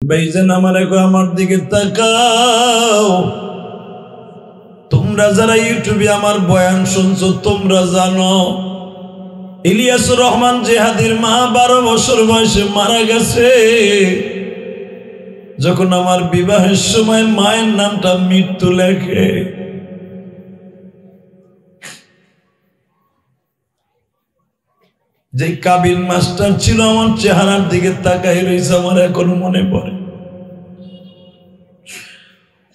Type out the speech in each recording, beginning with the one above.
ভাইজান আমার দিকে তাকাও। তোমরা যারা ইউটিউবে আমার বয়ান শুনছো তোমরা জানো ইলিয়াসুর রহমান জিহাদির মা 12 বছর বয়সে মারা গেছে। যখন আমার বিবাহের সময় মায়ের নামটা মৃত্যু লেখে, যে কাবিল মাস্টার ছিল আমার চেহারার দিকে তাকাই রয়েছে, আমার এখনো মনে পড়ে।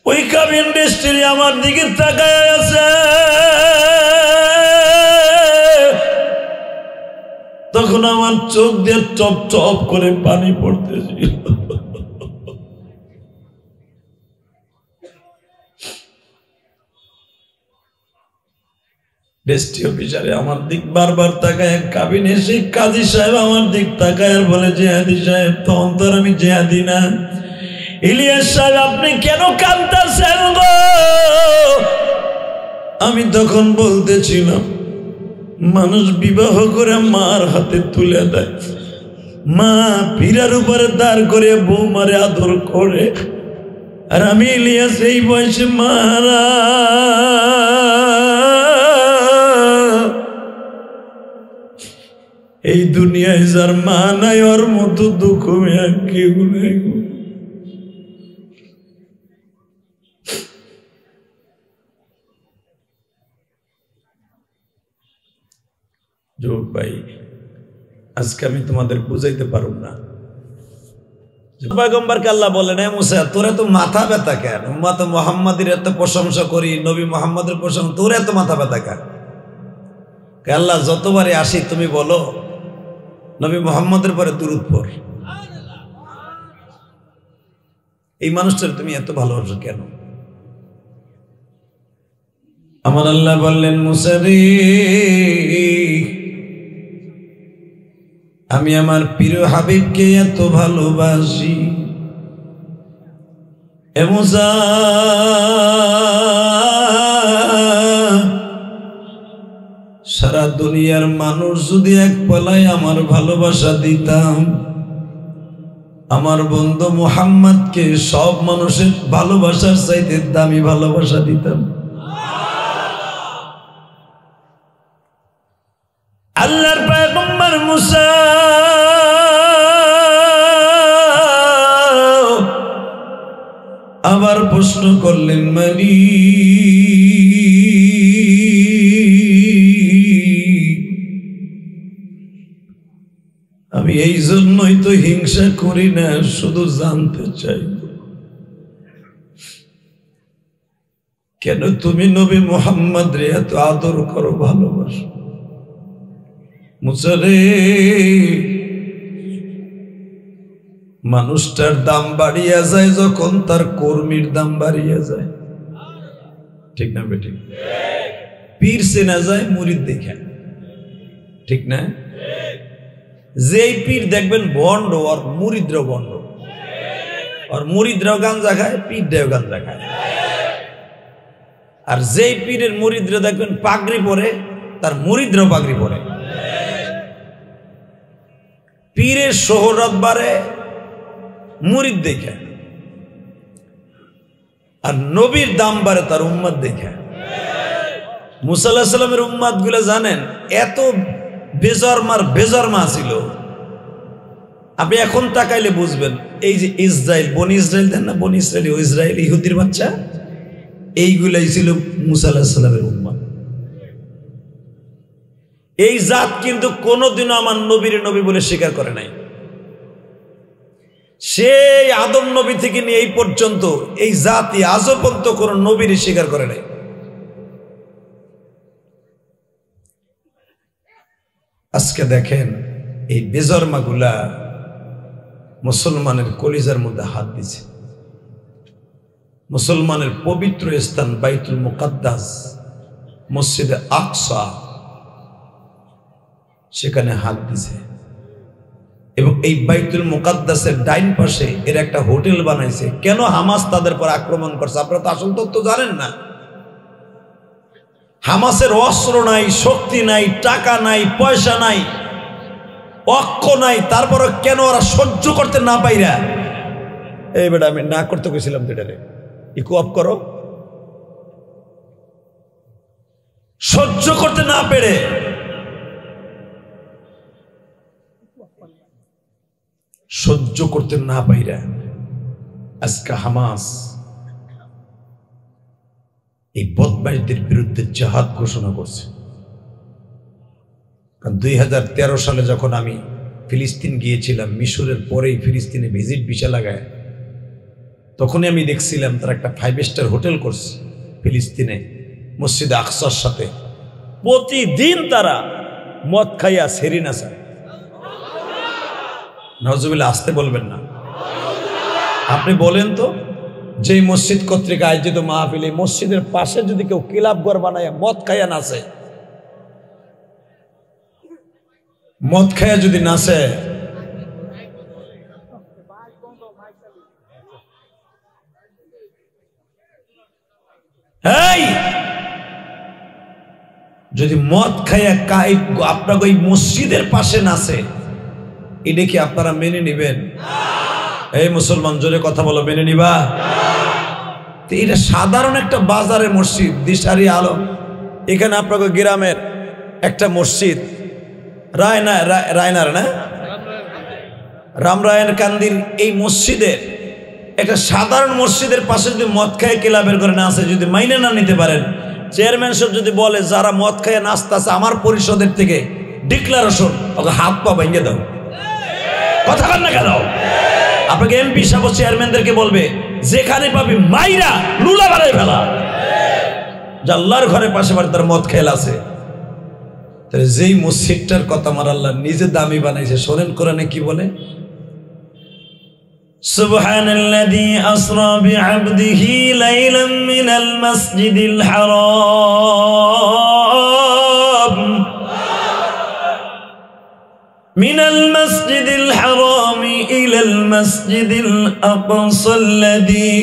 ওই কাবিল মিস্ত্রি আমার দিকে তাকায় আছে। তখন আমার চোখ দিয়ে টপ টপ করে পানি পড়তেছিল। ডেস্টি অফিসারে আমার দিক বারবার তাকায়, কাবিন এসে কাজী সাহেব আমার দিক তাকায় আর বলে, জিহাদি সাহেব। তখন তো আমি জিহাদি না। ইলিয়াস সাহেব আপনি কেন কাঁদতেছেন গো? আমি তখন বলতেছিলাম, মানুষ বিবাহ করে মার হাতে তুলে দেয়, মা পীরার উপরে দাঁড় করে বৌমারে আদর করে, আর আমি ইলিয়াস এই বয়সে মারা। এই দুনিয়ায় যার মা নাই ওর মতো দুঃখ আর কেউ নাই। যোগ ভাই, আজকে আমি তোমাদের বুঝাইতে পারব না। পয়গম্বরকে আল্লাহ বলেন, এ মুসা তোরা তো মাথা ব্যথা কেন? উম্মত মুহাম্মাদের এত প্রশংসা করি, নবী মুহাম্মাদের প্রশংসা, তোর এত মাথা ব্যথা কেন? আল্লাহ যতবারে আসি তুমি বলো নবী মুহাম্মাদের পরে দুরূদ পড়। এই মানুষটার তুমি এত ভালোবাসো কেন? আমার আল্লাহ বললেন, মুসা রে, আমি আমার প্রিয় হাবিবকে এত ভালোবাসি। এ মুসা, সারা দুনিয়ার মানুষ যদি এক পালায় আমার ভালোবাসা দিতাম, আমার বন্ধু মুহাম্মদকে সব মানুষের ভালোবাসার চাইতে দামি ভালোবাসা দিতাম। আল্লাহর পয়গম্বর মুসা আবার প্রশ্ন করলেন, মারি আমি এই জন্যই তো হিংসা করি না, শুধু জানতে চাই কেন তুমি নবী মুহাম্মদ রে এত আদর করো, ভালোবাসো? মুসা রে, মানুষটার দাম বাড়িয়া যায় যখন তার কর্মীর দাম বাড়িয়া যায়। ঠিক না বেঠিক? পীর চেনা যায় মুরিদ দেখে, ঠিক না? যেই পীর দেখবেন ভণ্ড আর মুরিদরাও ভণ্ড, আর মুরিদরাও গাঞ্জা খায়, পীররাও গাঞ্জা খায়। আর যেই পীরের মুরিদরা দেখবেন পাগড়ি পরে, তার মুরিদরাও পাগড়ি পরে। পীরের শোহরত বাড়ে মুরিদ দেখে, আর নবীর দাম বাড়ে তার উম্মত দেখে। মুসা আলাইহিস সালামের উম্মত গুলো জানেন এত বেজরমা ছিল, আপনি এখন তাকাইলে বুঝবেন। এই যে ইসরায়েল, বনি ইসরায়েল দেন না, বনি ইসরায়েল, ও ইসরায়েল ইহুদির বাচ্চা, এইগুলাই ছিল মুসা আলাইহিস সালামের উম্মত। এই জাত কিন্তু কোনোদিনও আমার নবীর নবী বলে স্বীকার করে নাই। সেই আদম নবী থেকে নিয়ে এই পর্যন্ত এই জাতি আজও পর্যন্ত কোন নবীর স্বীকার করে নাই। আজকে দেখেন এই বেজরমাগুলা মুসলমানের কলিজার মধ্যে হাত দিছে। মুসলমানের পবিত্র স্থান বাইতুল মুকাদ্দাস, মসজিদে আকসা, সেখানে হাত দিছে। এবং এই বাইতুল মুকাদ্দাসের ডাইন পাশে এর একটা হোটেল বানাইছে। কেন হামাস তাদের পর আক্রমণ করছে আপনারা তো আসল তথ্য জানেন না। হামাসের অস্ত্র নাই, শক্তি নাই, টাকা নাই, পয়সা নাই, অক্ষ নাই, তারপরে কেন ওরা সহ্য করতে না পাইরা এই বেটা আমি না করতে গেছিলাম তো এটারে ইকো অফ করো। সহ্য করতে না পেরে সহ্য করতে না পাইরা আজকে হামাস এই বদমাইশদের বিরুদ্ধে জিহাদ ঘোষণা করছে। কারণ 2013 সালে যখন আমি ফিলিস্তিন গিয়েছিলাম, মিশরের পরেই ফিলিস্তিনে ভিজিট ভিসা লাগায়, তখনই আমি দেখছিলাম তারা একটা 5 স্টার হোটেল করছে ফিলিস্তিনে মসজিদে আকসার সাথে। প্রতিদিন তারা মদ খাইয়া সেরিন আসা। নাউজুবিল্লাহ, আসতে বলবেন না। আপনি বলেন তো, যে মসজিদ কর্তৃক আয়োজিত মাহফিল, এই মসজিদের পাশে যদি কেউ ক্লাব ঘর বানায় মদ খাইয়া নাচে, মদ খাইয়া যদি নাচে, এই যদি মদ খাইয়া আপনাকে ওই মসজিদের পাশে নাচে, এটা কি আপনারা মেনে নিবেন? এই মুসলমান, জোরে কথা বলো, মেনে নিবা? এটা সাধারণ একটা বাজারের মসজিদ, দিশারি আলম। এখানে আপনাকে গ্রামের একটা মসজিদ, রায়নার না রামরায়ণ কান্দির, এই মসজিদের একটা সাধারণ মসজিদের পাশে যদি মদ খায় ক্লাবের করে না আছে, যদি মাইনে না নিতে পারেন, চেয়ারম্যান সাহেব যদি বলে যারা মদ খায় নাচতেছে আমার পরিষদের থেকে ডিক্লারেশন, ওকে হাত পা ভেঙে দাও। কথা বল না কেন? আপনাকে এমপি সাহেব চেয়ারম্যানদেরকে বলবে যেখানে পাবি মাইরা লুলা বাড়াই ফেলা। আল্লাহর ঘরে পাশে বাড়ি তার মদ খেল আছে, তাহলে যেই মসজিদটার কথা আমার আল্লাহ নিজে দামি বানাইছে, শোনেন কোরআনে কি বলে? সুবহানাল্লাযী আসরা বিআবদিহি লাইলাম মিনাল মাসজিদিল হারাম মিনাল মাসজিদিল হারাম ইলাল মাসজিদিল আকসাল্লাযী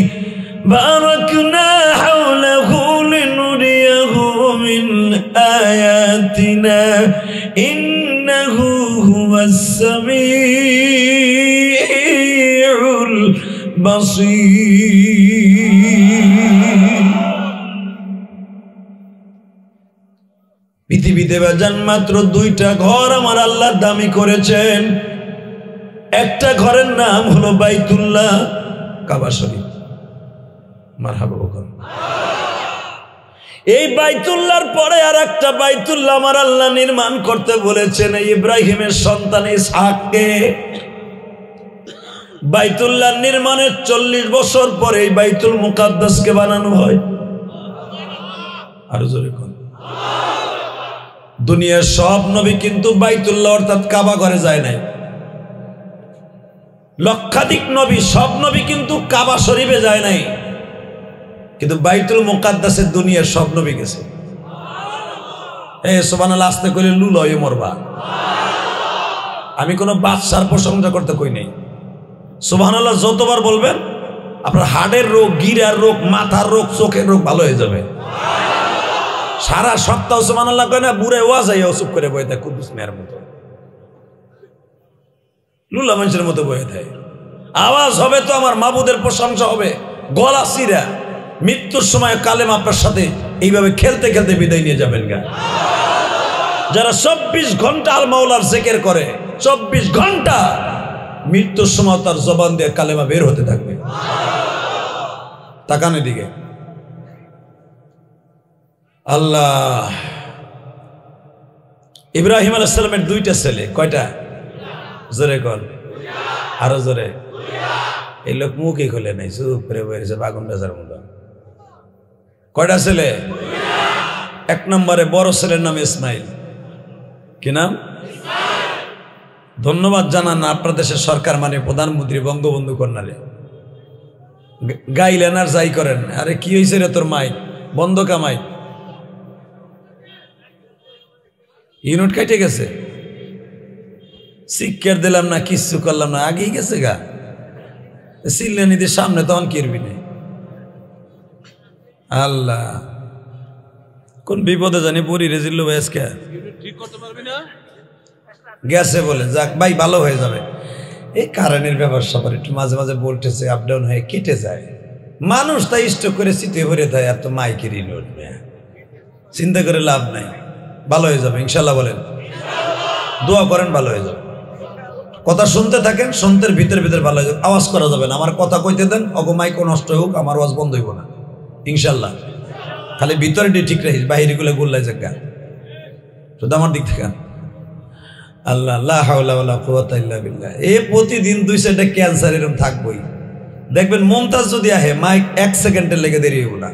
বারাকনা হাওলাহু লিনুরিয়াহু মিন আয়াতিনা ইন্নাহু হুয়াস সামিউল বাসীর। পৃথিবীতে বাজান মাত্র 2টা ঘর আমার আল্লাহ দামি করেছেন। একটা ঘরের নাম হলো বাইতুল্লাহ, কাবা শরীফ। মারহাবা বকর। এই বাইতুল্লাহর পরে আর একটা বাইতুল্লাহ আমার আল্লাহ নির্মাণ করতে বলেছেন ইব্রাহিমের সন্তান ইসহাককে। বাইতুল্লাহ নির্মাণের 40 বছর পরে এই বাইতুল মুকাদ্দাসকে বানানো হয়। আরো জোরে কোন? দুনিয়ার সব নবী কিন্তু বাইতুল্লাহ অর্থাৎ কাবা ঘরে যায় নাই। লক্ষাধিক নবী, সব নবী কিন্তু কাবা শরীফে যায় নাই, কিন্তু বাইতুল মুকাদ্দাসে দুনিয়ার সব নবী গেছে। সুবহানাল্লাহ, আস্তে করে লুলয়ে মরবা। আমি কোনো বাদশার প্রশংসা করতে কই নাই। সুবহানাল্লাহ যতবার বলবেন আপনার হাড়ের রোগ, গিরার রোগ, মাথার রোগ, চোখের রোগ ভালো হয়ে যাবে। সারা সপ্তাহ সুবহানাল্লাহ কয় না, বুড়ে ওয়াজ আইয়া চুপ করে বয়ে থাকে কুদ্দুস মেয়ের মতো, লুলা মানুষের মতো বয়ে থাকে। আওয়াজ হবে তো আমার মাবুদের প্রশংসা হবে, গলা চিরা মৃত্যুর সময় কালেমা আপনার সাথে এইভাবে খেলতে খেলতে বিদায় নিয়ে যাবেন গা। যারা 24 ঘন্টা আল মাওলার জিকির করে, 24 ঘন্টা, মৃত্যুর সময় তার জবান দিয়ে কালেমা বের হতে থাকবে। তাকানের দিকে আল্লাহ। ইব্রাহিম আলাইহিস সালামের 2টা ছেলে, কয়টা? জোরে কর, আরো জোরে। এই লোক মুখই খুলে নাই, চুপ করে বসে বাগুন বেজার মতো। কয়টা ছেলে? 1 নম্বরে বড় ছেলের নাম ইসমাইল। কি নাম? ধন্যবাদ জানান আপনার দেশের সরকার, মানে প্রধানমন্ত্রী বঙ্গবন্ধু কন্যারে। গাইলেন আর যাই করেন, আরে কি হয়েছে রে তোর মাইক বন্ধ, কামাই ইউনিট কেটে গেছে, শিক্ষার দিলাম না, কিচ্ছু করলাম না, আগেই গেছে গা। সিল্লানিদের সামনে তখন কিরবি নেই। আল্লাহ, কোন বিপদে জানি পড়ি রে জিল্লু ভাই, আজকে ঠিক করতে পারবি না, গেছে বলে যাক ভাই, ভালো হয়ে যাবে। এই কারেন্টের ব্যাপার সবার একটু মাঝে মাঝে ভোল্টেজে আপ ডাউন হয়ে কেটে যায়, মানুষ তাই স্টক করে চিতে ভরে দেয়, আর তো মাইকেরই লোড নেয়, চিন্তা করে লাভ নাই, ভালো হয়ে যাবে ইনশাল্লাহ। বলেন দোয়া করেন ভালো হয়ে যাবে। কথা শুনতে থাকেন, শুনতে ভিতরে ভিতরে ভালো হয়ে যাবে। আওয়াজ করা যাবে না, আমার কথা কইতে দেন, অগো মাইকও নষ্ট হোক, আমার আওয়াজ বন্ধ হইব না ইনশাল্লাহ। খালি ভিতরে ঠিক রাখিস, বাহিরে গুলো গোল্লাই জায়গা, শুধু আমার দিক থেকে। আল্লাহ লা হাওলা ওয়ালা কুওয়াতা ইল্লা বিল্লাহ। এই প্রতিদিন 2-4টা ক্যান্সার এরকম থাকবই। দেখবেন মমতাজ যদি আহে, মাইক 1 সেকেন্ডের লেগে দেরি হইব না।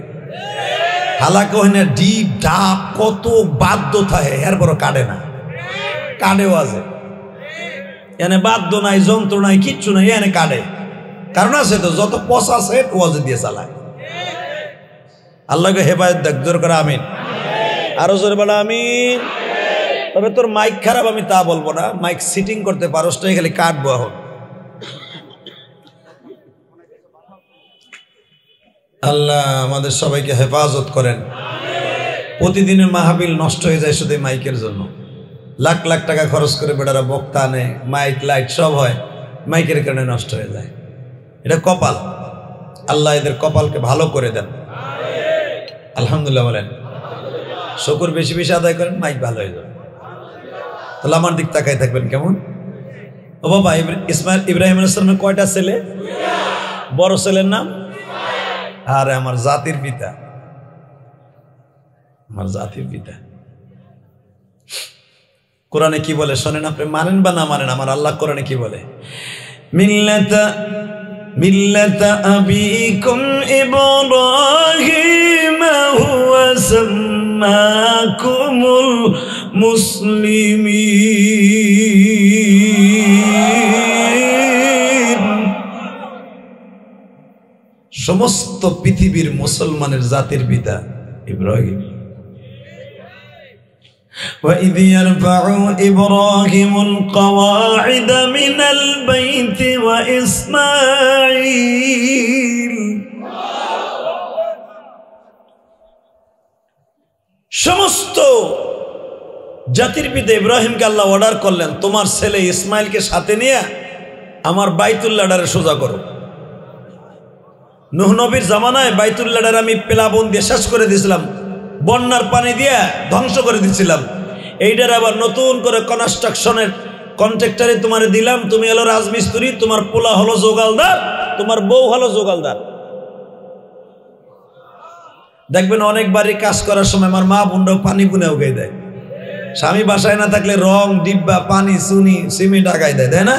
হালাকা হয় না, ডিপ ডাপ কত বাদ্য থাকে, এর বড় কাটে না, কাটেও আছে এনে, বাদ্য নাই, যন্ত্র নাই, কিচ্ছু নাই, এনে কাটে। কারণ আছে তো, যত পচা আছে ওয়াজে দিয়ে চালায়। আল্লাহকে হেফাজত দেখ, জোর করে আমিন, আরো জোরে বলা আমিন। তবে তোর মাইক খারাপ আমি তা বলবো না, মাইক সিটিং করতে পারোস না, খালি কাটবো এখন। আল্লাহ আমাদের সবাইকে হেফাজত করেন। প্রতিদিনের মাহফিল নষ্ট হয়ে যায় শুধু মাইকের জন্য, লাখ লাখ টাকা খরচ করে বেটারা বক্তা আনে, মাইক লাইট সব হয়, মাইকের কারণে নষ্ট হয়ে যায়। এটা কপাল, আল্লাহ এদের কপালকে ভালো করে দেন। আলহামদুলিল্লাহ বলেন, শুকর বেশি বেশি আদায় করেন, মাইক ভালো হয়ে যাবে। তাহলে আমার দিক তাকাই থাকবেন কেমন। ও বাবা, ইব্রাহিম আলাইহিস সালামের কয়টা ছেলে? বড় ছেলের নাম? আরে আমার জাতির পিতা, আমার জাতির পিতা। কোরআনে কি বলে শোনেন, আপনি মানেন বা না মানেন, আমার আল্লাহ কোরআনে কি বলে? মিল্লাতা আবিকুম ইব্রাহিম হুয়া সাম্মাকুমুল মুসলিমিন। সমস্ত পৃথিবীর মুসলমানের জাতির পিতা ইব্রাহিম। وَإِذْ يَرْفَعُ إِبْرَاهِيمُ الْقَوَاعِدَ مِنَ الْبَيْتِ وَإِسْمَاعِيلُ। সমস্ত জাতির পিতা ইব্রাহিমকে আল্লাহ অর্ডার করলেন, তোমার ছেলে ইসমাইলকে সাথে নিয়ে আমার বাইতুল্লাহটারে সোজা করো। নূহ নবীর জামানায় বাইতুল্লাহটারে আমি প্লাবন দিয়ে শেষ করে দিয়েছিলাম, বন্যার পানি দিয়ে ধ্বংস করে দিচ্ছিলাম। এইটার আবার নতুন করে কনস্ট্রাকশনের কন্ট্রাক্টরে তোমার দিলাম, তুমি হলো রাজমিস্ত্রি, তোমার পোলা হলো জোগালদার, তোমার বউ হলো জোগালদার। দেখবেন অনেক বাড়ি কাজ করার সময় আমার মা বোনরাও পানি বুনে উগাই দেয়। স্বামী বাসায় না থাকলে রং, ডিব্বা, পানি, চুনি, সিমেন্ট আগাই দেয়, তাই না?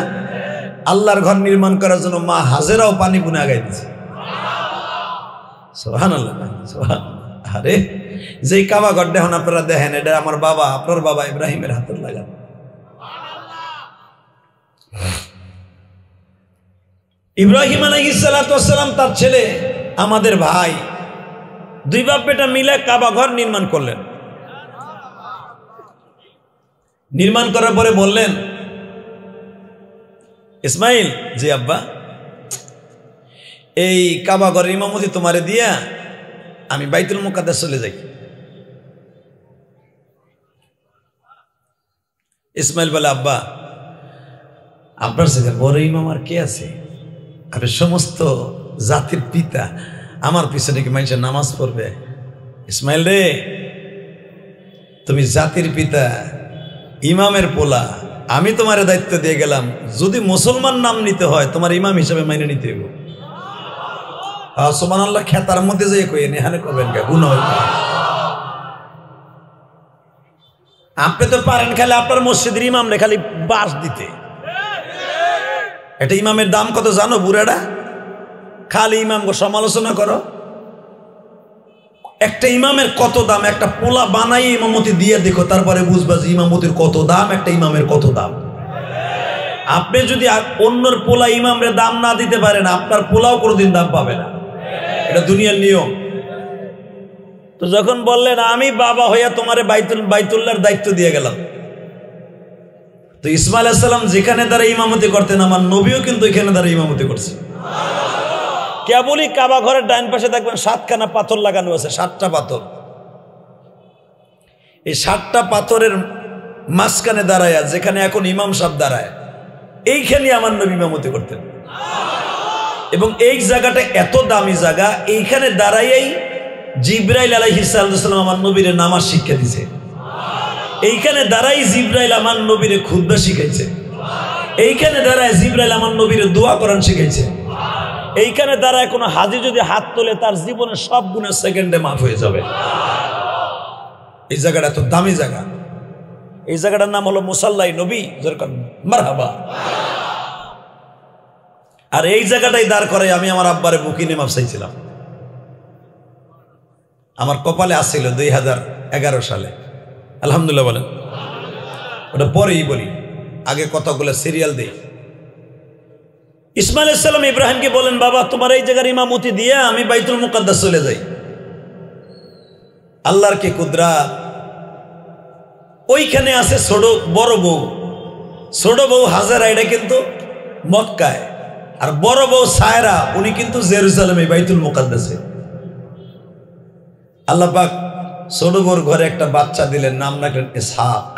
আল্লাহর ঘর নির্মাণ করার জন্য মা হাজেরাও পানি বুনে আগাই দিচ্ছে। সুবহানাল্লাহ, সুবহানাল্লাহ। আরে যেই কাবা ঘর দেখুন আপনারা দেখেন, এটা আমার বাবা, আপনার বাবা ইব্রাহিমের হাতের লাগানো। ইব্রাহিম আলাইহিস সালাতু ওয়াস সালাম তার ছেলে, আমাদের ভাই, দুই বাপ বেটা মিলে কাবা ঘর নির্মাণ করলেন। নির্মাণ করার পরে বললেন, ইসমাইল, জি আব্বা, এই কাবা ঘরের ইমামতি তোমারে দিয়া আমি বাইতুল মুকাদ্দাস চলে যাই। ইসমাইল বলে, আব্বা, আপনার সাথে বড় ইমাম আর কে আছে? আপনি সমস্ত জাতির পিতা, আমার পিছনে কি মানুষের নামাজ পড়বে? ইসমাইল রে, তুমি জাতির পিতা, ইমামের পোলা, আমি তোমার দায়িত্ব দিয়ে গেলাম, যদি মুসলমান নাম নিতে হয় তোমার ইমাম হিসাবে মাইনে নিতে হবে। সুবহানাল্লাহ, খেতার মধ্যে যে কই এখানে করবেন কে গুনাহ হইবে। আপনি তো পারেন খালি আপনার মসজিদের ইমাম রে খালি বাস দিতে। একটা ইমামের দাম কত জানো বুড়াটা? খালি ইমামকে সমালোচনা করো। একটা ইমামের কত দাম, একটা পোলা বানাই ইমামতি দিয়ে দেখো, তারপরে বুঝবা যে ইমামতির কত দাম, একটা ইমামের কত দাম। আপনি যদি অন্যর পোলা ইমামরে দাম না দিতে পারেন, আপনার পোলাও কোনোদিন দাম পাবে না, এটা দুনিয়ার নিয়ম। তো যখন বললেন আমি বাবা হইয়া তোমারে বাইতুল্লাহর দায়িত্ব দিয়ে গেলাম, তো ইসমাইল আলাইহিস সালাম যেখানে তারা ইমামতি করতেন, আমার নবীও কিন্তু এখানে তারা ইমামতি করছে। কেবলই কাবা ঘরের ডাইন পাশে দেখবেন 7খানা পাথর লাগানো আছে, 7টা পাথর। এই 7টা পাথরের মাঝখানে দাঁড়ায়, যেখানে এখন ইমাম সাহেব দাঁড়ায়, এইখানে আমার নবী ইমামতি করতেন। এবং এই জায়গাটা এত দামি জায়গা, এইখানে দাঁড়াইয়াই জিবরাইল আলাইহিস সালাম আমার নবীরে নামাজ শিক্ষা দিয়েছে। এইখানে দাঁড়াই জিবরাইল আমার নবীরে খুতবা শিখাইছে। এইখানে দাঁড়ায় জিবরাইল আমার নবীরে দোয়া কোরআন শিখাইছে। এইখানে দাঁড়ায় কোনো হাজি যদি হাত তোলে তার জীবনের সব গুনাহ সেকেন্ডে মাফ হয়ে যাবে। এই জায়গাটা এত দামি জায়গা। এই জায়গাটার নাম হলো মুসাল্লাই নবী, যেরকম মারহাবা। আর এই জায়গাটাই দাঁড় করে আমি আমার আব্বারে বুকিনে মাপ চাইছিলাম। আমার কপালে আসছিল 2011 সালে। আলহামদুলিল্লাহ বলেন। ওটা পরেই বলি, আগে কথাগুলো সিরিয়াল দেই। ইসমাইল আলাইহিস সালাম ইব্রাহিমকে বলেন, বাবা তোমার এই জায়গার ইমামতি দিয়ে আমি বাইতুল মুকাদ্দাস চলে যাই। আল্লাহর কি কুদরত। ওইখানে আছে ছোট বড় বউ। ছোট বউ হাজারা, এটা কিন্তু মক্কায়। আর বড় বউ সায়রা, উনি কিন্তু জেরুজালেমে বাইতুল মুকাদ্দাসে। আল্লাহ পাক ছোট বউর ঘরে একটা বাচ্চা দিলেন, নাম রাখলেন ইসহাক।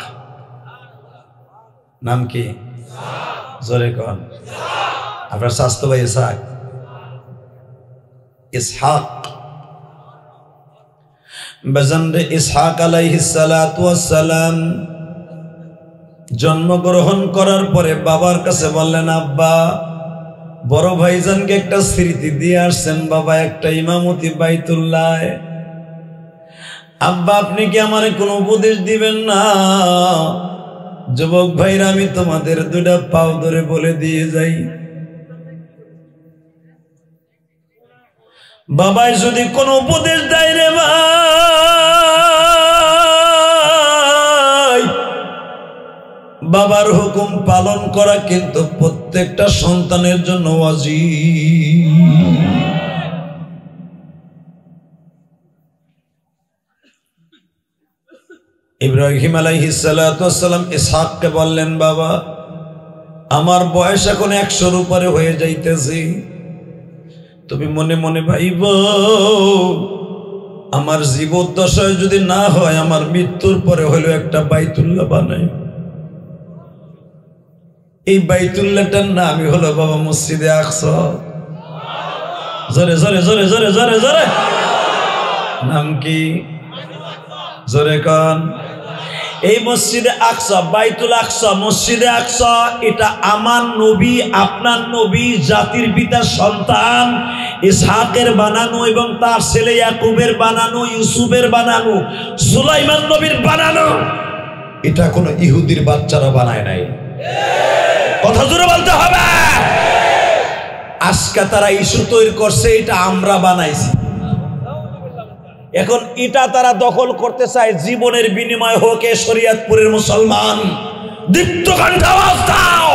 নাম কি? জোরে কন। আপনার স্বাস্থ্য ভাই ইসহাক। ইসহাক বেজন্ডে ইসহাক আলাইহিস সালাতু ওয়াস সালাম জন্মগ্রহণ করার পরে বাবার কাছে বললেন, আব্বা বড় ভাইজানকে একটা স্মৃতি দিয়ে আসছেন, বাবা একটা ইমামতি বাইতুল্লাহ। আব্বা আপনি কি আমার কোনো উপদেশ দিবেন না? যুবক ভাইরা, আমি তোমাদের দুটা পাও ধরে বলে দিয়ে যাই, বাবাই যদি কোনো উপদেশ দেয় রে ভাই, বাবার হুকুম পালন করা কিন্তু প্রত্যেকটা সন্তানের জন্য ওয়াজিব। ইব্রাহিম আলাইহিস সালাতু ওয়াস সালাম ইসহাককে বললেন, বাবা আমার বয়স এখন 100-র উপরে হয়ে যাইতেছে, তুমি মনে মনে ভাইব আমার জীবদ্দশায় যদি না হয়, আমার মৃত্যুর পরে হলো একটা বাইতুল্লাহ বানাই। এই বাইতুল্লাহটার নামই হলো বাবা মসজিদে আকসা। জোরে জোরে জোরে জোরে জোরে জোরে নাম কি? জোরে কান। এই মসজিদে আকসা, বাইতুল আকসা, মসজিদে আকসা, এটা আমার নবী, আপনার নবী, জাতির পিতার সন্তান ইসহাকের বানানো এবং তার ছেলে ইয়াকুবের বানানো, ইউসুফের বানানো, সুলাইমান নবীর বানানো। এটা কোনো ইহুদির বাচ্চারা বানায় নাই। কথা জোরে বলতে হবে। আজকে তারা ইস্যু তৈরি করছে, এটা আমরা বানাইছি। এখন এটা তারা দখল করতে চায়, জীবনের বিনিময় হোক এ শরীয়তপুরের মুসলমান। দীপ্ত কণ্ঠে আওয়াজ দাও।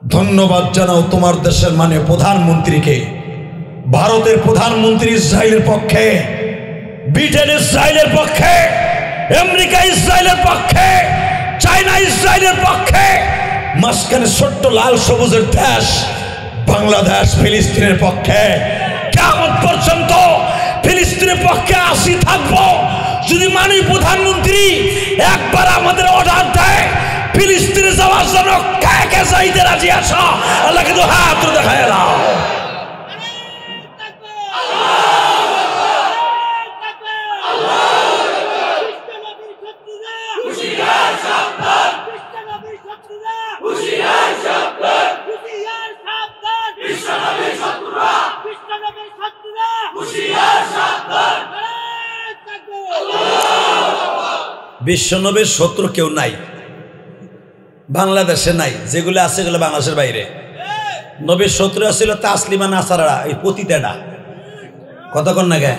ধন্যবাদ জানাও তোমার দেশের মানে প্রধানমন্ত্রীকে। ভারতের প্রধানমন্ত্রী ইসরায়েলের পক্ষে, ব্রিটেন ইসরায়েলের পক্ষে, আমেরিকা ইসরায়েলের পক্ষে, চায়না ইসরায়েলের পক্ষে, মাঝখানে ছোট্ট লাল সবুজের দেশ বাংলাদেশ ফিলিস্তিনের পক্ষে। কিয়ামত পর্যন্ত ফিলিস্তিনের পক্ষে আসি থাকবো। যদি মাননীয় প্রধানমন্ত্রী একবার আমাদের অর্ডার দেয় ফিলিস্তিনে যাওয়ার জন্য, কে কে যাইতে রাজি আছো? আল্লাহ কিন্তু হাত তুলে দেখায় দাও। বিশ্বনবীর শত্রু কেউ নাই, বাংলাদেশে নাই। যেগুলো আছে সেগুলো বাংলাদেশের বাইরে। নবীর শত্রু ছিল তাসলিমা নাসারা, এই পতিতাটা। কতক্ষণ না গে?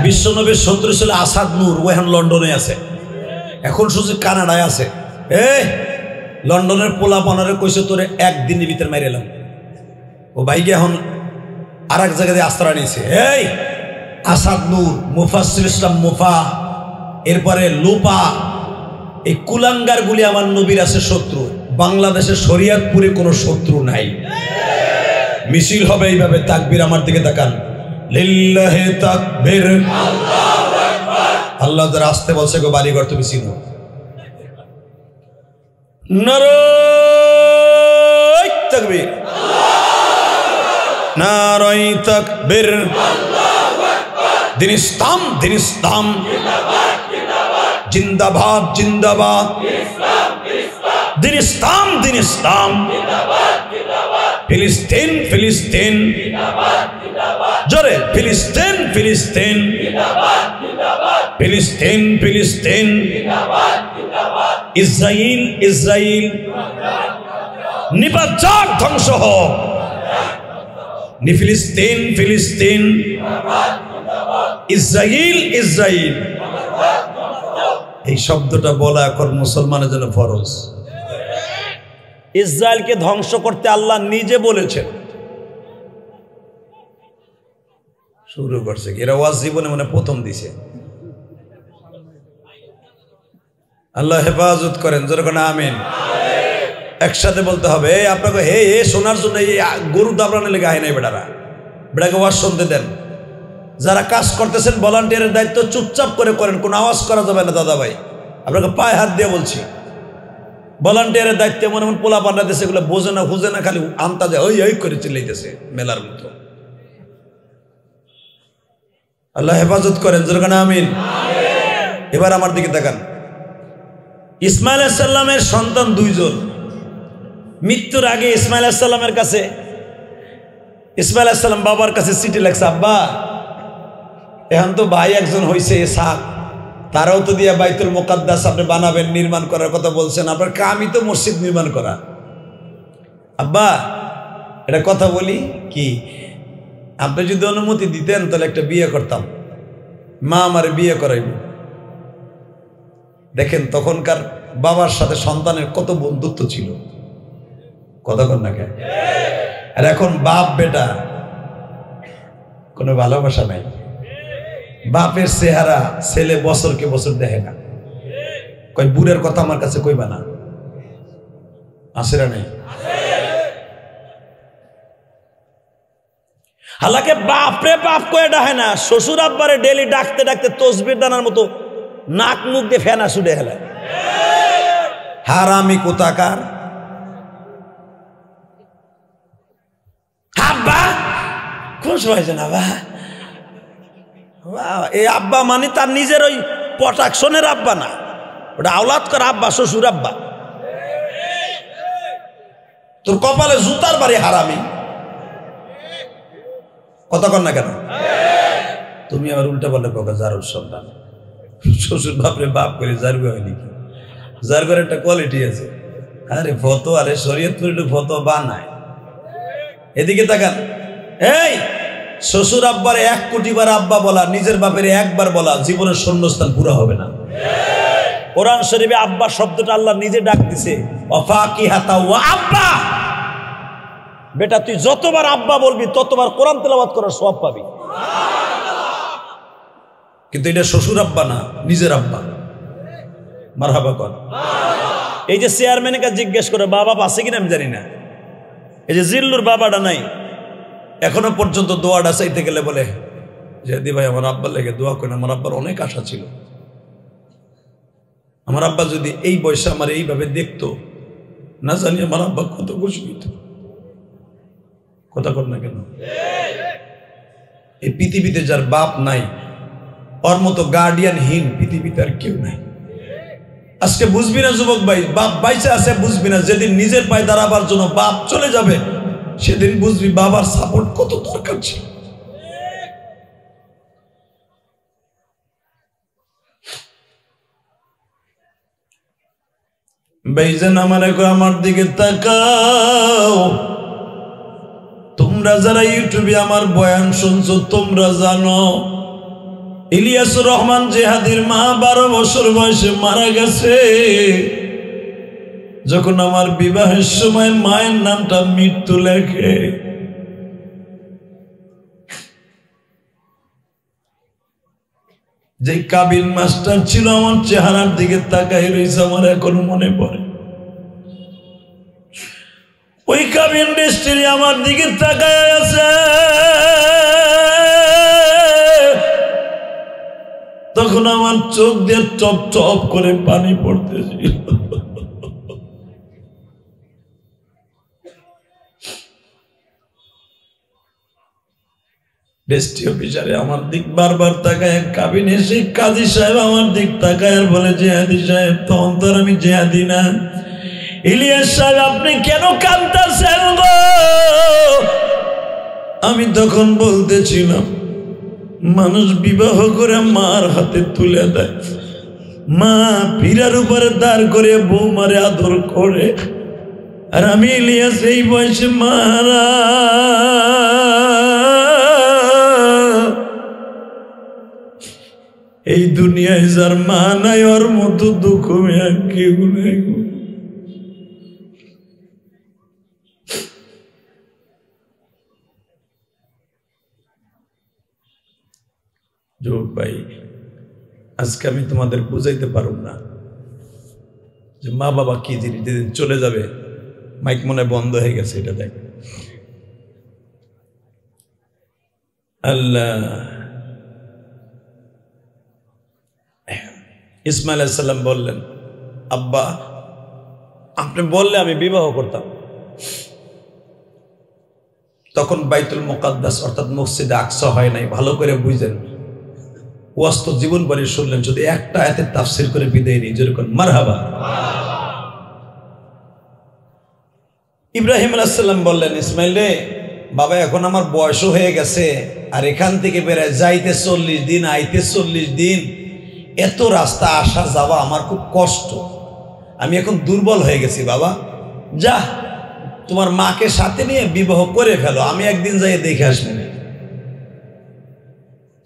বিশ্বনবীর শত্রু ছিল আসাদ নূর, ও এখন লন্ডনে আছে, এখন শুধু কানাডায় আছে। লন্ডনের পোলা পনারে কইছে তোরে একদিনের ভিতরে মাইরে এলাম। ও ভাইকে এখন আর এক জায়গায় আশ্রয় নিয়েছে। এই আসাদ নূর, মুফাসসির ইসলাম মুফা, এরপরে লোপা, এই কুলাঙ্গার গুলি আমার নবীর আছে শত্রু। বাংলাদেশের শরীয়তপুরে কোনো শত্রু নাই। মিছিল হবে এইভাবে, তাকবীর, আমার দিকে তাকান, লিল্লাহি তাকবীর, আল্লাহু আকবার। আল্লাহ যারা আসতে বলছে গো বাড়িঘর তুমি চিনো। নারায়ে তাকবীর, নারায়ে তাকবীর। দিন ইসলাম, দিন ইসলাম জিন্দাবাদ, জিন্দাবাদ। দিন ইসলাম, দিন ইসলাম। ফিলিস্তিন, ফিলিস্তিন জোরে, ফিলিস্তিন, ফিলিস্তিন, ফিলিস্তিন, ফিলিস্তিন। ইসরাইল, ইসরাইল নিপাত যাক, ধ্বংস হোক। ফিলিস্তিন, ফিলিস্তিন, ইসরাইল, ইসরাইল। এই শব্দটা বলা এখন মুসলমানের জন্য ফরজ। ইসরায়েলকে ধ্বংস করতে আল্লাহ নিজে বলেছেন। শুরু করছে এরা ওয়াজ জীবনে মানে প্রথম দিছে। আল্লাহ হেফাজত করেন, যেরকম আমিন। একসাথে বলতে হবে। আপনাকে হে হে শোনার জন্য এই গরু দাবরানের লেগে আয় নাই বেটারা, বেটাকে ওয়াজ শুনতে দেন। যারা কাজ করতেছেন ভলান্টিয়ারের দায়িত্ব চুপচাপ করে করেন, কোনো আওয়াজ করা যাবে না দাদা ভাই, আপনাকে পায়ে হাত দিয়ে বলছি। ভলান্টিয়ারের দায়িত্বে মনে মনে পোলা পান্ডা দেশে এগুলো বোঝে না, খুঁজে না, খালি আন্তাজে ওই ওই করে চিল্লাইতেছে মেলার মতো। আল্লাহ হেফাজত করেন, যেরকম আমিন। এবার আমার দিকে তাকান। ইসমাইল আলাইহিস সালামের সন্তান দুইজন। মৃত্যুর আগে ইসমাইল আলাইহিস সালামের কাছে, ইসমাইল আলাইহিস সালাম বাবার কাছে চিঠি লেখছে, আব্বা এখন তো ভাই একজন হয়েছে ইসহাক, তারাও তো দিয়া বাইতুল মুকাদ্দাস আপনি বানাবেন, নির্মাণ করার কথা বলছেন, আপনার কামই তো মসজিদ নির্মাণ করা। আব্বা এটা কথা বলি কি, আপনি যদি অনুমতি দিতেন তাহলে একটা বিয়ে করতাম, মা আমারে বিয়ে করাইব। দেখেন তখনকার বাবার সাথে সন্তানের কত বন্ধুত্ব ছিল, কথা কন না কেন? আর এখন বাপ বেটা কোনো ভালোবাসা নাই। বাপের চেহারা ছেলে বছরকে বছর দেখে না, কই বুড়ের কথা আমার কাছে কইবা না, আসেরা নেই। হালাকে বাপরে বাপ কয়ে ডাকে না, শ্বশুর আব্বারে ডেলি ডাকতে ডাকতে তসবির দানার মতো নাক মুখ দিয়ে ফেনা ছুটে হেলায়। হারামি কোথাকার। আব্বা খুশ হয়েছে না বা, এই আব্বা মানে তার নিজের ওই প্রোটেকশনের আব্বা না, ওটা আওলাদ করা আব্বা, শ্বশুর আব্বা। তোর কপালে জুতার বাড়ি হারামি, কথা কর না কেন? তুমি আবার উল্টা বললে কাকা জারুর সন্তান, শ্বশুর বাপরে বাপ করে জারু হয়নি কি? যার ঘরে একটা কোয়ালিটি আছে। আরে ফতো, আরে শরীয়তপুর একটু ফতো বানায়। এদিকে তাকান। এই শ্বশুর আব্বার 1 কোটি বার আব্বা বলা, নিজের বাপের একবার বলা, জীবনের শূন্যস্থান পুরো হবে না। কোরআন শরীফে আব্বা শব্দটা আল্লাহ নিজে ডাক দিছে, ওয়াফাকিহাতা ওয়া আব্বা। বেটা তুই যতবার আব্বা বলবি ততবার কোরআন তেলাওয়াত করার সওয়াব পাবি। কিন্তু এটা শ্বশুর আব্বা না, নিজের আব্বা। মারহাবা কর। এই যে চেয়ারম্যানের কাছে জিজ্ঞেস করে বাবা আছে কিনা আমি জানি না, এই যে জিল্লুর বাবাটা নাই, এখনো পর্যন্ত দোয়াটা চাইতে গেলে বলে যে ভাই আমার আব্বার লেগে দোয়া করেন, আমার আব্বার অনেক আশা ছিল, আমার আব্বা যদি এই বয়সে আমার এইভাবে দেখতো, না জানি আমার আব্বা কত খুশি হইত। কথা কর না কেন? এই পৃথিবীতে যার বাপ নাই, ওর মতো গার্ডিয়ানহীন পৃথিবীতে আর কেউ নাই। আজকে বুঝবি না যুবক ভাই, বাপ বাইচে আছে বুঝবি না, যেদিন নিজের পায়ে দাঁড়াবার জন্য বাপ চলে যাবে সেদিন বুঝবি বাবার সাপোর্ট কত দরকার ছিল। ভাইজান আমার দিকে তাকাও। তোমরা যারা ইউটিউবে আমার বয়ান শুনছো তোমরা জানো ইলিয়াসুর রহমান জেহাদির মা 12 বছর বয়সে মারা গেছে। যখন আমার বিবাহের সময় মায়ের নামটা মৃত্যু লেখে, যে কাবিন মাস্টার ছিল আমার চেহারার দিকে তাকাই রয়েছে, আমার এখন মনে পড়ে। ওই কাবিন মিস্ত্রি আমার দিকে তাকায় আছে, তখন আমার চোখ দিয়ে টপ টপ করে পানি পড়তেছিল। ডেস্টি অফিসারে আমার দিক বারবার তাকায়, কাবিনে সেই কাজী সাহেব আমার দিক তাকায় আর বলে, জিহাদি সাহেব। তখন তো আমি জিহাদি না। ইলিয়াস সাহেব আপনি কেন কাঁদতেছেন গো? আমি তখন বলতেছিলাম, মানুষ বিবাহ করে মার হাতে তুলে দেয়, মা পীরার উপরে দাঁড় করে বৌমারে আদর করে, আর আমি ইলিয়াস এই বয়সে মারা এই দুনিয়ায় যার মা নাই ওর মতো দুঃখ আর কেউ নাই। যোগ ভাই, আজকে আমি তোমাদের বুঝাইতে পারব না যে মা বাবা কি জিনিস। যেদিন চলে যাবে, মাইক মনে বন্ধ হয়ে গেছে, এটা দেখ। আল্লাহ, ইসমাইল আলাইহিস সালাম বললেন, আব্বা আপনি বললে আমি বিবাহ করতাম। তখন বাইতুল মুকাদ্দাস অর্থাৎ মসজিদে আকসা হয় নাই, ভালো করে বুঝেন। ওয়াজ তো জীবন ভরে শুনলেন, যদি একটা আয়াতের তাফসীর করে বিদায় নেই, যেরকম মারহাবা। ইব্রাহিম আলাইহিস সালাম বললেন, ইসমাইল রে বাবা, এখন আমার বয়সও হয়ে গেছে, আর এখান থেকে বেড়ে যাইতে 40 দিন, আইতে 40 দিন, এত রাস্তা আসা যাওয়া আমার খুব কষ্ট, আমি এখন দুর্বল হয়ে গেছি বাবা, যা তোমার মাকে সাথে নিয়ে বিবাহ করে ফেলো, আমি একদিন যাই দেখে আসবো।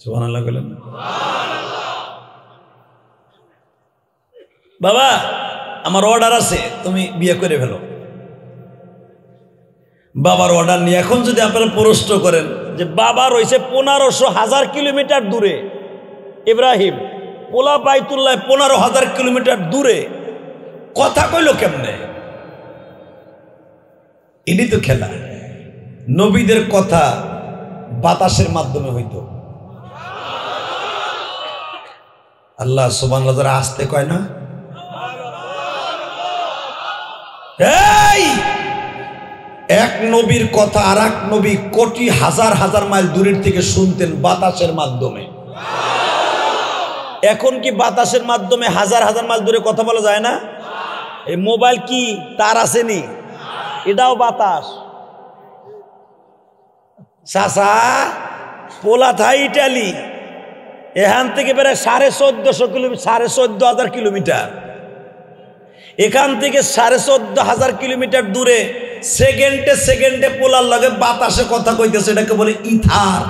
সুবহানাল্লাহ বলেন। বাবা আমার অর্ডার আছে, তুমি বিয়ে করে ফেলো। বাবার অর্ডার নিয়ে এখন যদি আপনারা প্রশ্ন করেন যে বাবা রয়েছে 1500 কিলোমিটার দূরে, ইব্রাহিম পোলা বাইতুল্লাহ 15,000 কিলোমিটার দূরে, কথা কইল কেমনে? এটি তো খেলা। নবীদের কথা বাতাসের মাধ্যমে হইতো। আল্লাহ সুবহানাহু ওয়া তাআলা আসতে কয় না, এই এক নবীর কথা আর এক নবী কোটি হাজার হাজার মাইল দূরের থেকে শুনতেন বাতাসের মাধ্যমে। এখন কি বাতাসের মাধ্যমে হাজার হাজার মাইল দূরে কথা বলা যায় না? এই মোবাইল কি তার আসেনি? এটাও বাতাস। চাচা পোলা থাই ইটালি, এখান থেকে প্রায় 1450 কিলোমিটার, 14,500 কিলোমিটার, এখান থেকে 14,500 কিলোমিটার দূরে সেকেন্ডে সেকেন্ডে পোলার লাগে বাতাসে কথা কইতেছে, এটাকে বলে ইথার।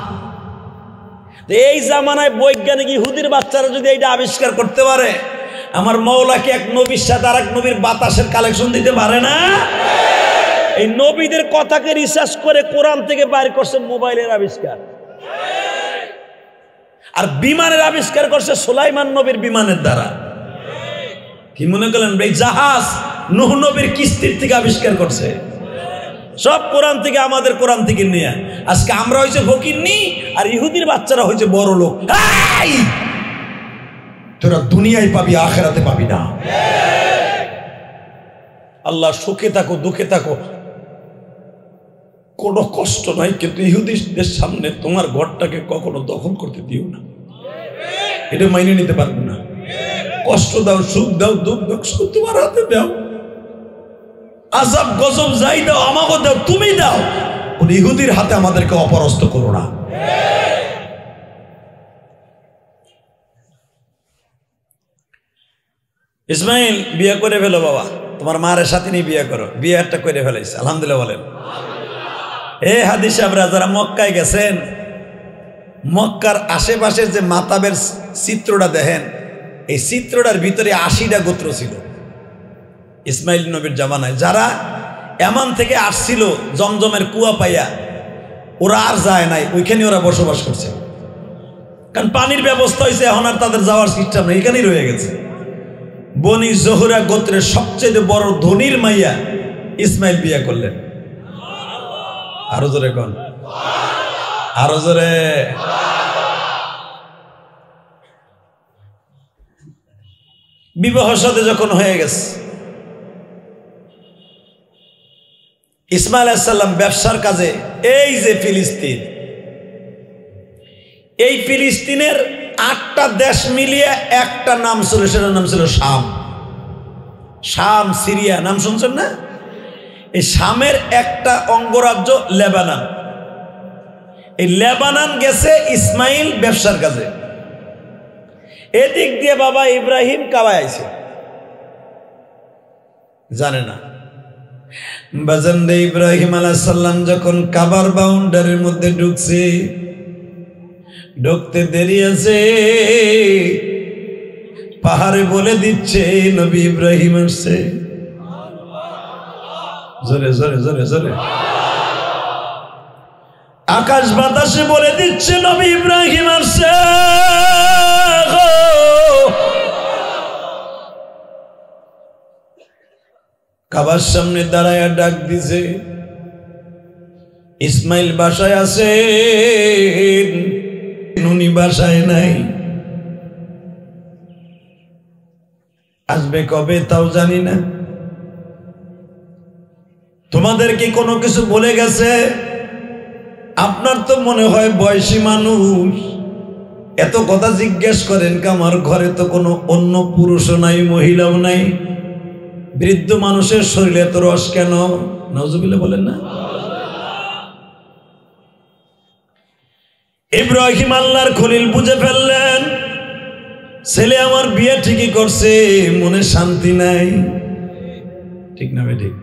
এই জামানায় বৈজ্ঞানিক ইহুদির বাচ্চারা যদি এইটা আবিষ্কার করতে পারে, আমার মওলাকে এক নবীর সাথে আর এক নবীর বাতাসের কালেকশন দিতে পারে না? এই নবীদের কথাকে রিসার্চ করে কোরআন থেকে বাইর করছে মোবাইলের আবিষ্কার, আর বিমানের আবিষ্কার করছে সুলাইমান নবীর বিমানের দ্বারা। কি মনে করলেন এই জাহাজ নূহ নবীর কিস্তির থেকে আবিষ্কার করছে? সব কোরআন থেকে, আমাদের কোরআন থেকে নিয়ে। আজকে আমরা হয়েছে ফকিরনি, আর ইহুদির বাচ্চারা হয়েছে বড় লোক। তোরা দুনিয়ায় পাবি, আখিরাতে পাবি না। আল্লাহ সুখে থাকো দুঃখে থাকো, কোনো কষ্ট নাই, কিন্তু ইহুদিদের সামনে তোমার ঘরটাকে কখনো দখল করতে দিও না। এটা মাইনে নিতে পারবে না। কষ্ট দাও, সুখ দাও, দুঃখ দাও, সব তোমার হাতে দাও। আযাব গজব যাই দাও, আমাকে দাও, তুমি দাও। কোন ইহুদির হাতে আমাদেরকে অপরস্ত করো না। ইসমাইল বিয়ে করে ফেলো বাবা, তোমার মায়ের সাথে নিয়ে বিয়ে করো। বিয়ে একটা করে ফেলাইছে, আলহামদুলিল্লাহ বলেন। এই হাদিস সাহেবরা যারা মক্কায় গেছেন, মক্কার আশেপাশে যে মাতাবের চিত্রটা দেখেন, এই চিত্রটার ভিতরে 80টা গোত্র ছিল ইসমাইল নবীর জামানায়। যারা এমন থেকে আসছিল জমজমের কুয়া পাইয়া, ওরা আর যায় নাই, ওইখানে ওরা বসবাস করছে। কারণ পানির ব্যবস্থা হয়েছে, এখন আর তাদের যাওয়ার সিস্টেম নেই, এখানেই রয়ে গেছে। বনি জোহরা গোত্রের সবচেয়ে বড় ধনীর মাইয়া ইসমাইল বিয়ে করলেন। আরো জোরে কোন, আরো জোরে। বিবাহ সাথে যখন হয়ে গেছে, ইসমাইল আলাইহিস সালাম ব্যবসার কাজে এই যে ফিলিস্তিন, এই ফিলিস্তিনের 8টা দেশ মিলিয়ে একটা নাম ছিল, সেটার নাম ছিল শাম। শাম, সিরিয়া, নাম শুনছেন না? এই শামের একটা অঙ্গরাজ্য লেবানন। এই লেবানন গেছে ইসমাইল ব্যবসার কাজে, এদিক দিয়ে বাবা ইব্রাহিম কাবায় আইছে, জানে না। বাজানদে ইব্রাহিম আলাইহিস সালাম যখন কাবার বাউন্ডারির মধ্যে ঢুকছে, ঢুকতে দেরি আছে, পাহাড়ে বলে দিচ্ছে নবী ইব্রাহিম আসছে। জোরে জোরে জোরে জোরে। আকাশ বাতাসে বলে দিচ্ছে নবী ইব্রাহিম আসছে। কাবার সামনে দাঁড়ায় ডাক দিছে, ইসমাইল বাসায় আছে, উনি বাসায় নাই, আসবে কবে তাও জানি না। তোমাদের কি কোনো কিছু বলে গেছে? আপনার তো মনে হয় বয়সী মানুষ, এত কথা জিজ্ঞেস করেন, আমার ঘরে তো কোনো অন্য পুরুষও নাই, মহিলাও নাই, বৃদ্ধ মানুষের শরীরে এত রস কেন? নাউজুবিল্লাহ বলেন না। ইব্রাহিম আল্লাহর খলিল বুঝে ফেললেন, ছেলে আমার বিয়ে ঠিকই করছে, মনে শান্তি নাই। ঠিক না বেঠিক?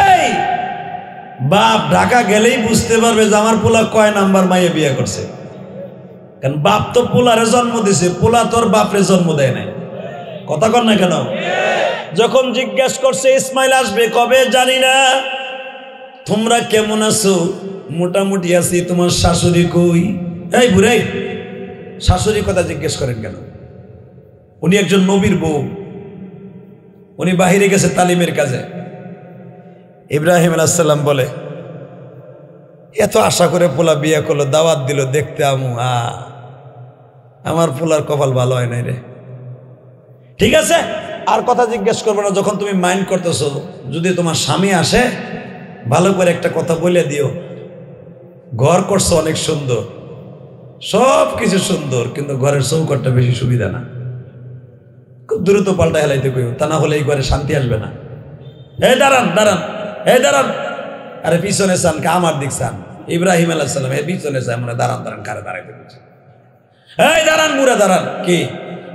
এই বাপ ঢাকা গেলেই বুঝতে পারবে যে আমার পোলা কয় নাম্বার মাইয়ে বিয়ে করছে, কারণ বাপ তো পোলারে জন্ম দিছে, পোলা তোর বাপরে জন্ম দেয় নাই। কথা কর না কেন? যখন জিজ্ঞেস করছে ইসমাইল আসবে কবে জানি না, তোমরা কেমন আছো? মোটামুটি আছি, তোমার শাশুড়ি কই? এই বুড়াই, শাশুড়ির কথা জিজ্ঞেস করেন কেন? উনি একজন নবীর বউ, উনি বাহিরে গেছে তালিমের কাজে। ইব্রাহিম আলাইহিস সালাম বলে, এত আশা করে পোলা বিয়ে করলো, দাওয়াত দিল, দেখতে আমু, আমার পোলার কপাল ভালো হয় নাই রে। ঠিক আছে, আর কথা জিজ্ঞেস করবো না। যখন তুমি মাইন্ড করতেছো, যদি তোমার স্বামী আসে ভালো করে একটা কথা বলে দিও, ঘর করছো অনেক সুন্দর, সব কিছু সুন্দর, কিন্তু ঘরের চৌকাটটা বেশি সুবিধা না, খুব দ্রুত পাল্টা হেলাইতে কইও, তা না হলে এই ঘরে শান্তি আসবে না। এই দাঁড়ান দাঁড়ান, এই দাঁড়ান, আরে পিছনে চান কা আমার দিক চান? ইব্রাহিম আলাইহিস সালাম এর পিছনে চায়, মানে দাঁড়ান দাঁড়ান, কারে দাঁড়াইতে বলছে? এই দাঁড়ান মুরা দাঁড়ান। কি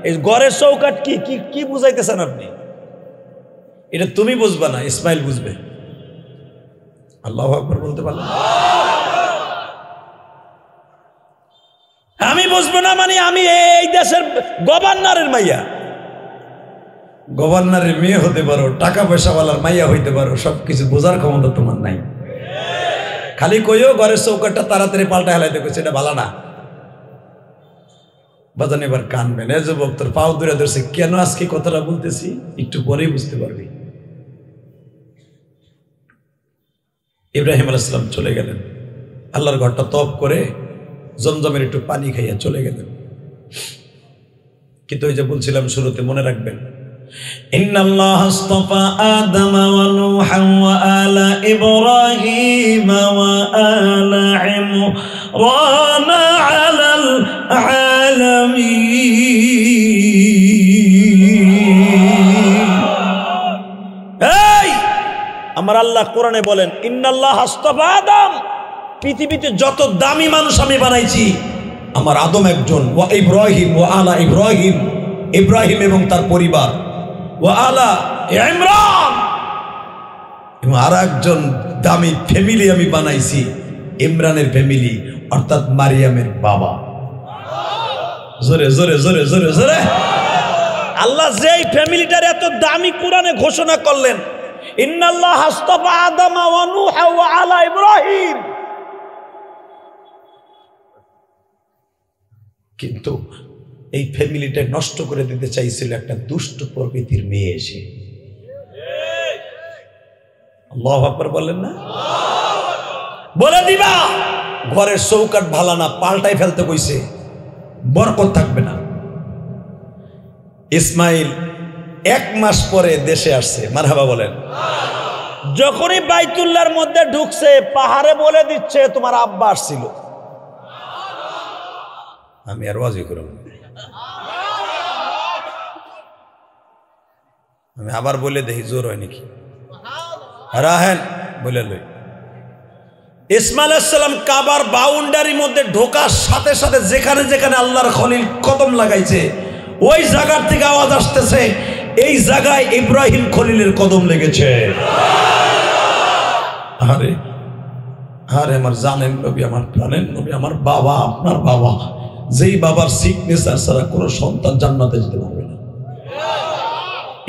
এই ঘরের চৌকাট? কি কি কি বুঝাইতেছেন আপনি? এটা তুমি বুঝবা না, ইসমাইল বুঝবে। আল্লাহু আকবার বলতে পারলাম? আমি বুঝবো না মানে আমি এই দেশের গভর্নরের মাইয়া, গভর্নরের মেয়ে হতে পারো, টাকা পয়সাওয়ালার মাইয়া হইতে পারো, সবকিছু বোঝার ক্ষমতা তোমার নাই। খালি কইও ঘরের চৌকাটটা তাড়াতাড়ি পাল্টা হেলাইতে কইছে, এটা ভালো না। বাজান এবার কানবেন, এ যুবক তোর পাও দূরে ধরছে, কেন আজকে কথাটা বলতেছি একটু পরেই বুঝতে পারবি। ইব্রাহিম আলাইহিস সালাম চলে গেলেন, আল্লাহর ঘরটা তপ করে জমজমের একটু পানি খাইয়া চলে গেলেন। কিন্তু ওই যে বলছিলাম শুরুতে, মনে রাখবেন, ইন্নাল্লাহ আস্তাফা আদম ওয়া নূহা ওয়া আলা ইব্রাহিম ওয়া আলা ইমরান আলাল আলামিন। এই আমার আল্লাহ কোরআনে বলেন, ইন্নাল্লাহ আস্তাফা আদম, পৃথিবীতে যত দামি মানুষ আমি বানাইছি, আমার আদম একজন, ওয়া ইব্রাহিম ওয়া আলা ইব্রাহিম, ইব্রাহিম এবং তার পরিবার, ওয়া আলা ইমরান, এবং আর একজন দামি ফ্যামিলি আমি বানাইছি, ইমরানের ফ্যামিলি, অর্থাৎ মারিয়ামের বাবা। জোরে জোরে জোরে জোরে জোরে। আল্লাহ যেই ফ্যামিলিটার এত দামি কোরআনে ঘোষণা করলেন, ইন্নাল্লাহ আস্তাফা আদম ওয়া নূহা ওয়া আলা ইব্রাহিম, কিন্তু এই ফ্যামিলিটা নষ্ট করে দিতে চাইছিল একটা দুষ্ট প্রকৃতির মেয়ে এসে। আল্লাহু আকবার বলেন না? বলে দিবা ঘরের চৌকাট ভালো না, পাল্টাই ফেলতে কইছে, বরকত থাকবে না। ইসমাইল 1 মাস পরে দেশে আসছে, মারহাবা বলেন। যখনই বাইতুল্লাহর মধ্যে ঢুকছে, পাহাড়ে বলে দিচ্ছে তোমার আব্বা আসছিল। আমি আর ওয়াজি করব না। আমি আবার বলে দেখি জোর হয় নাকি। রাহেন বলে লই। ইসমাইল আলাইহিস সালাম কাবার বাউন্ডারির মধ্যে ঢোকার সাথে সাথে যেখানে যেখানে আল্লাহর খলিল কদম লাগাইছে ওই জায়গার থেকে আওয়াজ আসতেছে, এই জায়গায় ইব্রাহিম খলিলের কদম লেগেছে। আরে আরে আমার জানেন নবী, আমার প্রাণের নবী, আমার বাবা, আপনার বাবা, যেই বাবার সিগনেচার ছাড়া কোনো সন্তান জান্নাতে যেতে পারবে না।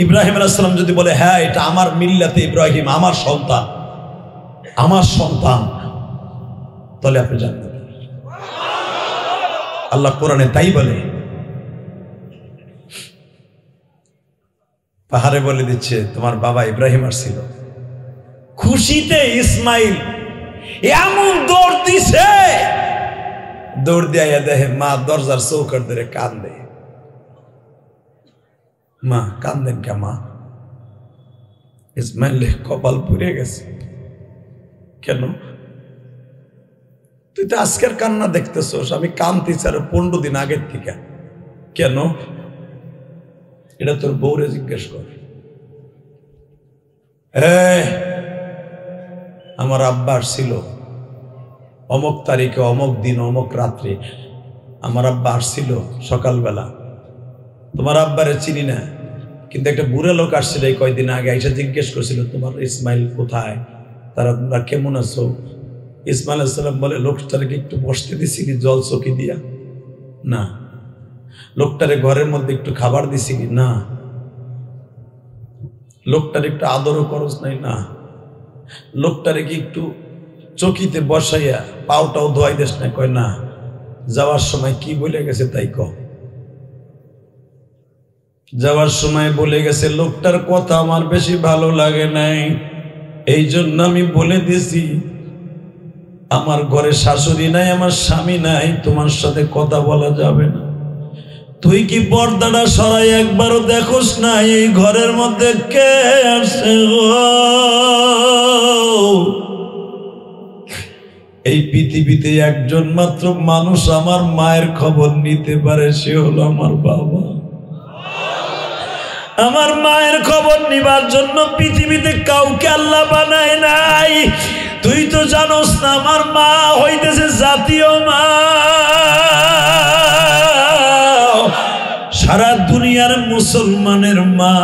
ইব্রাহিম আলাইহিস সালাম যদি বলে হ্যাঁ এটা আমার মিল্লাতে ইব্রাহিম, আমার সন্তান, আমার সন্তান, তাহলে আপনি জানবেন। আল্লাহ কোরআনে তাই বলে। পাহাড়ে বলে দিচ্ছে তোমার বাবা ইব্রাহিম আসছিল। খুশিতে ইসমাইল এমন দৌড় দিছে, দৌড় দিয়া দেখে মা দরজার চৌকাঠ ধরে কান্দে। মা কান্দেন কে মা? ইসমাইল কপাল পুড়ে গেছে। কেন? তুই তো আজকের কান্না দেখতেছস, আমি কান্দতেছি আর 15 দিন আগের থেকে। কেন? এটা তোর বউরে জিজ্ঞেস কর। আমার আব্বা আসছিল অমুক তারিখে, অমুক দিন, অমুক রাত্রে। আমার আব্বা আসছিল সকালবেলা। তোমার আব্বারে চিনি না, কিন্তু একটা বুড়া লোক আসছিল এই কয়দিন আগে, এসে জিজ্ঞেস করছিল তোমার ইসমাইল কোথায়, তারা তোমরা কেমন আছো? ইসমাইল আলাইহিস সালাম বলে লোকটাকে একটু বসতে দিছিলি জল চকি দিয়া? না। লোকটারে ঘরের মধ্যে একটু খাবার দিছিলি? না। লোকটার একটু আদরও করস নাই? না। লোকটারে কি একটু চকিতে বসাইয়া পাওটাও ধোয়াই দেশ না? কয় না। যাওয়ার সময় কি বলে গেছে তাই ক। যাওয়ার সময় বলে গেছে লোকটার কথা আমার বেশি ভালো লাগে নাই, এই জন্য আমি বলে দিছি আমার ঘরে শাশুড়ি নাই, আমার স্বামী নাই, তোমার সাথে কথা বলা যাবে না। তুই কি পর্দাটা সরাই একবারও দেখোস না এই ঘরের মধ্যে কে আসে? এই পৃথিবীতে একজন মাত্র মানুষ আমার মায়ের খবর নিতে পারে, সে হলো আমার বাবা। আমার মায়ের খবর নিবার জন্য পৃথিবীতে কাউকে আল্লাহ বানায় নাই। তুই তো জানোস না আমার মা হইতেছে জাতীয় মা। সারা দুনিয়ার মুসলমানের মা।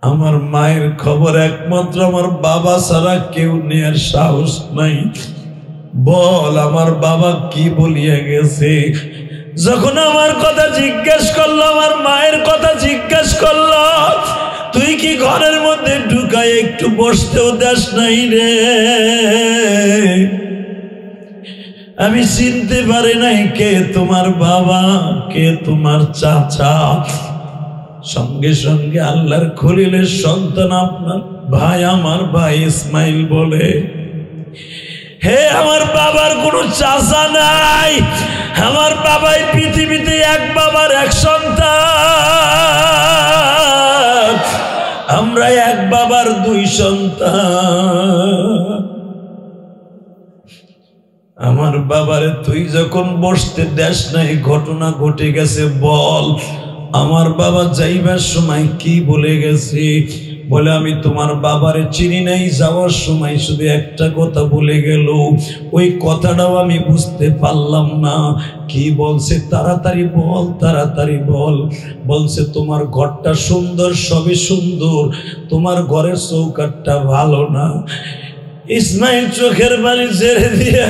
আমার মায়ের খবর একমাত্র আমার বাবা ছাড়া কেউ নেয়ার সাহস নাই। বল আমার বাবা কি বলিয়া গেছে? যখন আমার কথা জিজ্ঞেস করলো, আমার মায়ের কথা জিজ্ঞেস করলো, তুই কি ঘরের মধ্যে ঢুকায় একটু বসতেও দেশ নাই রে? আমি চিনতে পারি নাই কে তোমার বাবা, কে তোমার চাচা। সঙ্গে সঙ্গে আল্লাহর খলিলের সন্তান আপনার ভাই, আমার ভাই ইসমাইল বলে, হে আমার বাবার কোনো চাচা নাই, আমার বাবাই পৃথিবীতে এক বাবার এক সন্তান, আমরা এক বাবার দুই সন্তান। আমার বাবারে তুই যখন বসতে দেশ নাই, ঘটনা ঘটে গেছে বল। আমার বাবা যাইবার সময় কি বলে গেছে? বলে আমি তোমার বাবারে চিনি নাই, যাওয়ার সময় শুধু একটা কথা বলে গেল, ওই কথাটাও আমি বুঝতে পারলাম না। কি বলছে? তাড়াতাড়ি বল, তাড়াতাড়ি বল। বলছে তোমার ঘরটা সুন্দর, সবই সুন্দর, তোমার ঘরের চৌকাঠটা ভালো না। ইসমাইল চোখের পানি ছেড়ে দিয়ে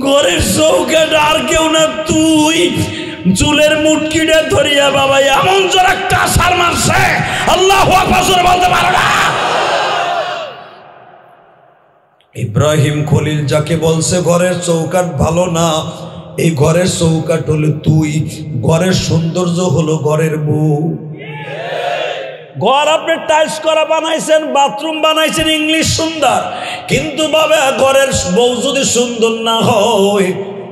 ঘরের চৌকাঠ আর কেউ না তুই। চুলের মুটকিটা ধরিয়া বাবা এমন জোর একটা আছার মারছে, আল্লাহু আকবার বলতে পারো না। ইব্রাহিম খলিল যাকে বলছে ঘরের চৌকাঠ ভালো না, এই ঘরের চৌকাঠ হলো তুই, ঘরের সৌন্দর্য হলো ঘরের বউ। ঘর আপনি টাইলস করা বানাইছেন, বাথরুম বানাইছেন, ইংলিশ সুন্দর, কিন্তু বাবা ঘরের বউ যদি সুন্দর না হয়,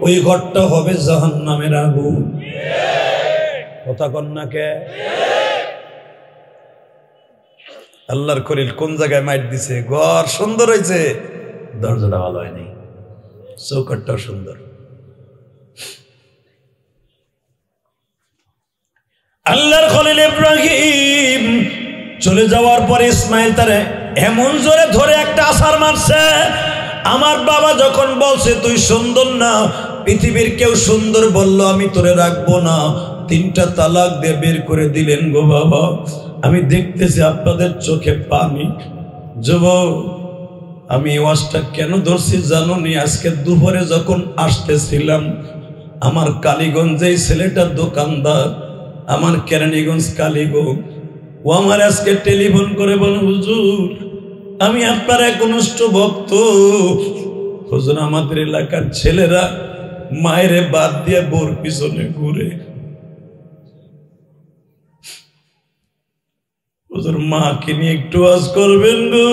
ওই ঘরটা হবে জাহান্নামের আগুন। কথা কন না কে? আল্লাহর খলিল কোন জায়গায় মাইট দিছে? ঘর সুন্দর হয়েছে, দরজাটা ভালো হয়নি, চৌকাটটাও সুন্দর। আল্লাহর খলিল ইব্রাহিম চলে যাওয়ার পরে ইসমাইল তারে এমন জোরে ধরে একটা আছাড় মারছে। আমার বাবা যখন বলছে তুই সুন্দর না, পৃথিবীর কেউ সুন্দর বললো আমি তোরে রাখবো না, 3টা তালাক দিয়ে বের করে দিলেন গো বাবা। আমি দেখতেছি আপনাদের চোখে পানি। যুবক, আমি এই ওয়াজটা কেন ধরছি জানো নি? আজকে দুপুরে যখন আসতেছিলাম, আমার কালীগঞ্জে ছেলেটা দোকানদার, আমার কেরানীগঞ্জ কালীগঞ্জ, ও আমার আজকে টেলিফোন করে বলে হুজুর আমি আপনার একনিষ্ঠ ভক্ত, হুজুর আমাদের এলাকার ছেলেরা মায়েরে বাদ দিয়ে বোর পিছনে ঘুরে, হুজুর মাকে নিয়ে একটু ওয়াজ করবেন গো,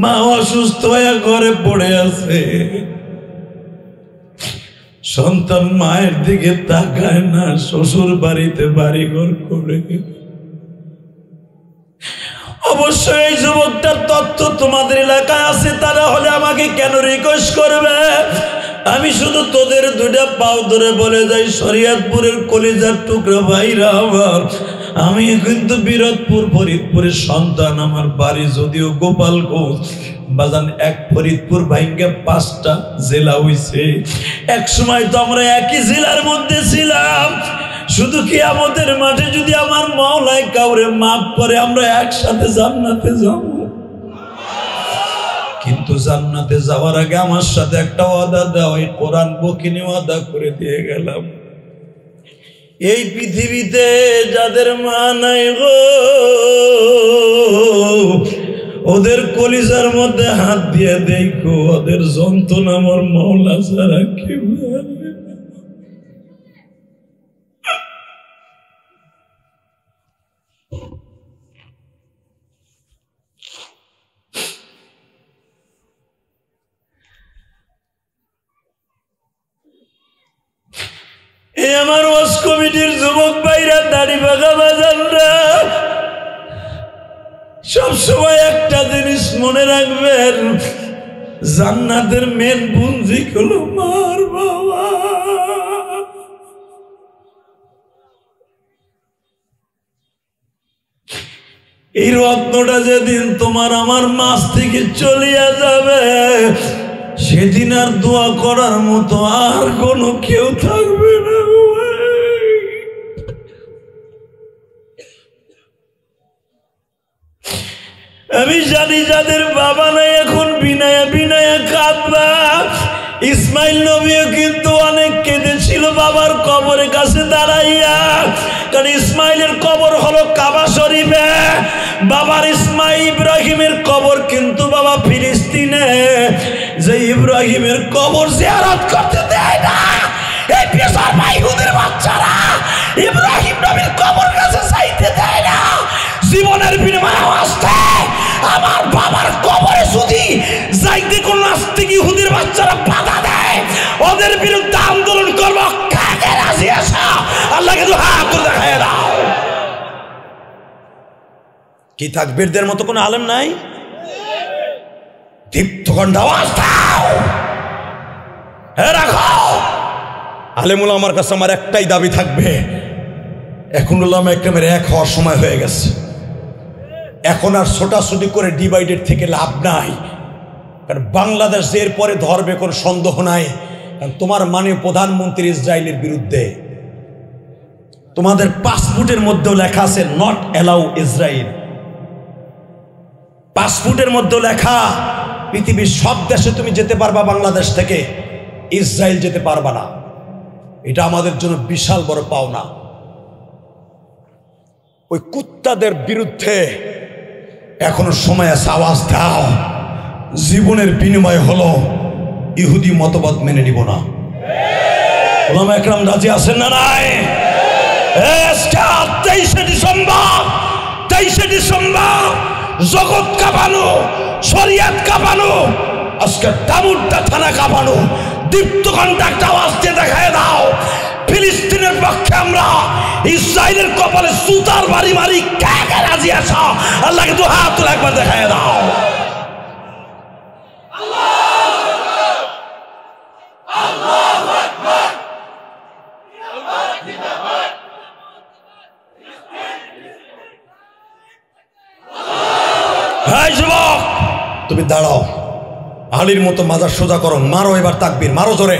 মা অসুস্থ হয়ে ঘরে পড়ে আছে, সন্তান মায়ের দিকে তাকায় না, শ্বশুর বাড়িতে বাড়িঘর করে। অবশ্যই এই যুবকটার তথ্য তোমাদের এলাকায় আছে, তারা হলে আমাকে কেন রিকোয়েস্ট করবে? আমি শুধু তোদের 2টা পাও ধরে বলে যাই, শরীয়তপুরের কলিজার টুকরা ভাইরা আমার, আমি কিন্তু বিরোধপুর ফরিদপুরের সন্তান। আমার বাড়ি যদিও গোপালগঞ্জ বাজান, এক ফরিদপুর ভাইঙ্গা 5টা জেলা হইছে। এক সময় তো আমরা একই জেলার মধ্যে ছিলাম। শুধু কিয়ামতের মাঠে যদি আমার মাওলাই কাউরে মাফ করে আমরা একসাথে জান্নাতে যাব। কিন্তু জান্নাতে যাওয়ার আগে আমার সাথে একটা ওয়াদা দাও, এই কোরআন বকিনি ওয়াদা করে দিয়ে গেলাম। এই পৃথিবীতে যাদের মা নাই গো, ওদের কলিজার মধ্যে হাত দিয়ে দেখো, ওদের যন্ত্রণা আমার মাওলা ছাড়া কি বলে। আমার ওয়াজ কমিটির যুবক ভাইরা, দাড়ি বাঁকা বাজানরা, সবসময় একটা জিনিস মনে রাখবেন, জান্নাতের মেন পুঞ্জি হলো মার বাবা। এই রত্নটা যেদিন তোমার আমার মাছ থেকে চলিয়া যাবে, সেদিন আর দোয়া করার মতো আর কোনো কেউ থাকবে না। আমি জানি যাদের বাবা নাই এখন বিনায়া বিনায়া কাঁদবা। ইসমাইল নবীও কিন্তু অনেক কেঁদেছিল বাবার কবরের কাছে দাঁড়াইয়া, কারণ ইসমাইলের কবর হলো কাবা শরীফে, বাবার ইসমাইল ইব্রাহিমের কবর কিন্তু বাবা ফিলিস্তিনে। যে ইব্রাহিমের কবর জিয়ারত করতে দেয় না এই পেশার ইহুদির বাচ্চারা, ইব্রাহিম নবীর কবর কাছে যাইতে দেয় না। জীবনের বিনিময়ে আসতে আমার বাবার কবরে যদি যাইতে কোন নাস্তিক ইহুদির বাচ্চারা বাধা দেয়, ওদের বিরুদ্ধে আন্দোলন করব। কাকে রাজি আসা আল্লাহকে তো হা করে দেখায় দাও। কি তাকবীরদের মতো কোনো আলেম নাই? দীপ্ত কণ্ঠ আওয়াজ দাও, রাখো। আলেমুল আমার কাছে আমার একটাই দাবি থাকবে, এখন উলামা একরামের এক হওয়ার সময় হয়ে গেছে। এখন আর ছোটাছুটি করে ডিভাইডেড থেকে লাভ নাই, কারণ বাংলাদেশ এরপরে ধরবে কোনো সন্দেহ নাই। কারণ তোমার মাননীয় প্রধানমন্ত্রী ইসরায়েলের বিরুদ্ধে, তোমাদের পাসপোর্টের মধ্যেও লেখা আছে নট অ্যালাউ ইসরায়েল। পাসপোর্টের মধ্যে লেখা পৃথিবীর সব দেশে তুমি যেতে পারবা, বাংলাদেশ থেকে ইসরায়েল যেতে পারবা না। এটা আমাদের জন্য বিশাল বড় পাওনা। ওই কুত্তাদের বিরুদ্ধে এখনো সময় আছে, আওয়াজ দাও। জীবনের বিনিময় হলো ইহুদি মতবাদ মেনে নিব না। ওলামা একরাম রাজি আছেন না নাই? 23শে ডিসেম্বর জগৎ কাঁপানো, শরিয়াত কাঁপানো, আজকে দামুড্ডা থানা কাঁপানো। দীপ্ত কণ্ঠে একটা আওয়াজ দিয়ে দেখায় দাও, ফিলিস্তিনের পক্ষে আমরা ইসরায়েলের কপালে সুতার বাড়ি মারি। কে কে রাজি আছো? আল্লাহকে দু হাত তুলে একবার দেখায় দাও। যুবক তুমি দাঁড়াও, আলীর মতো মাজার সোজা করো, মারো এবার তাকবীর, মারো জোরে।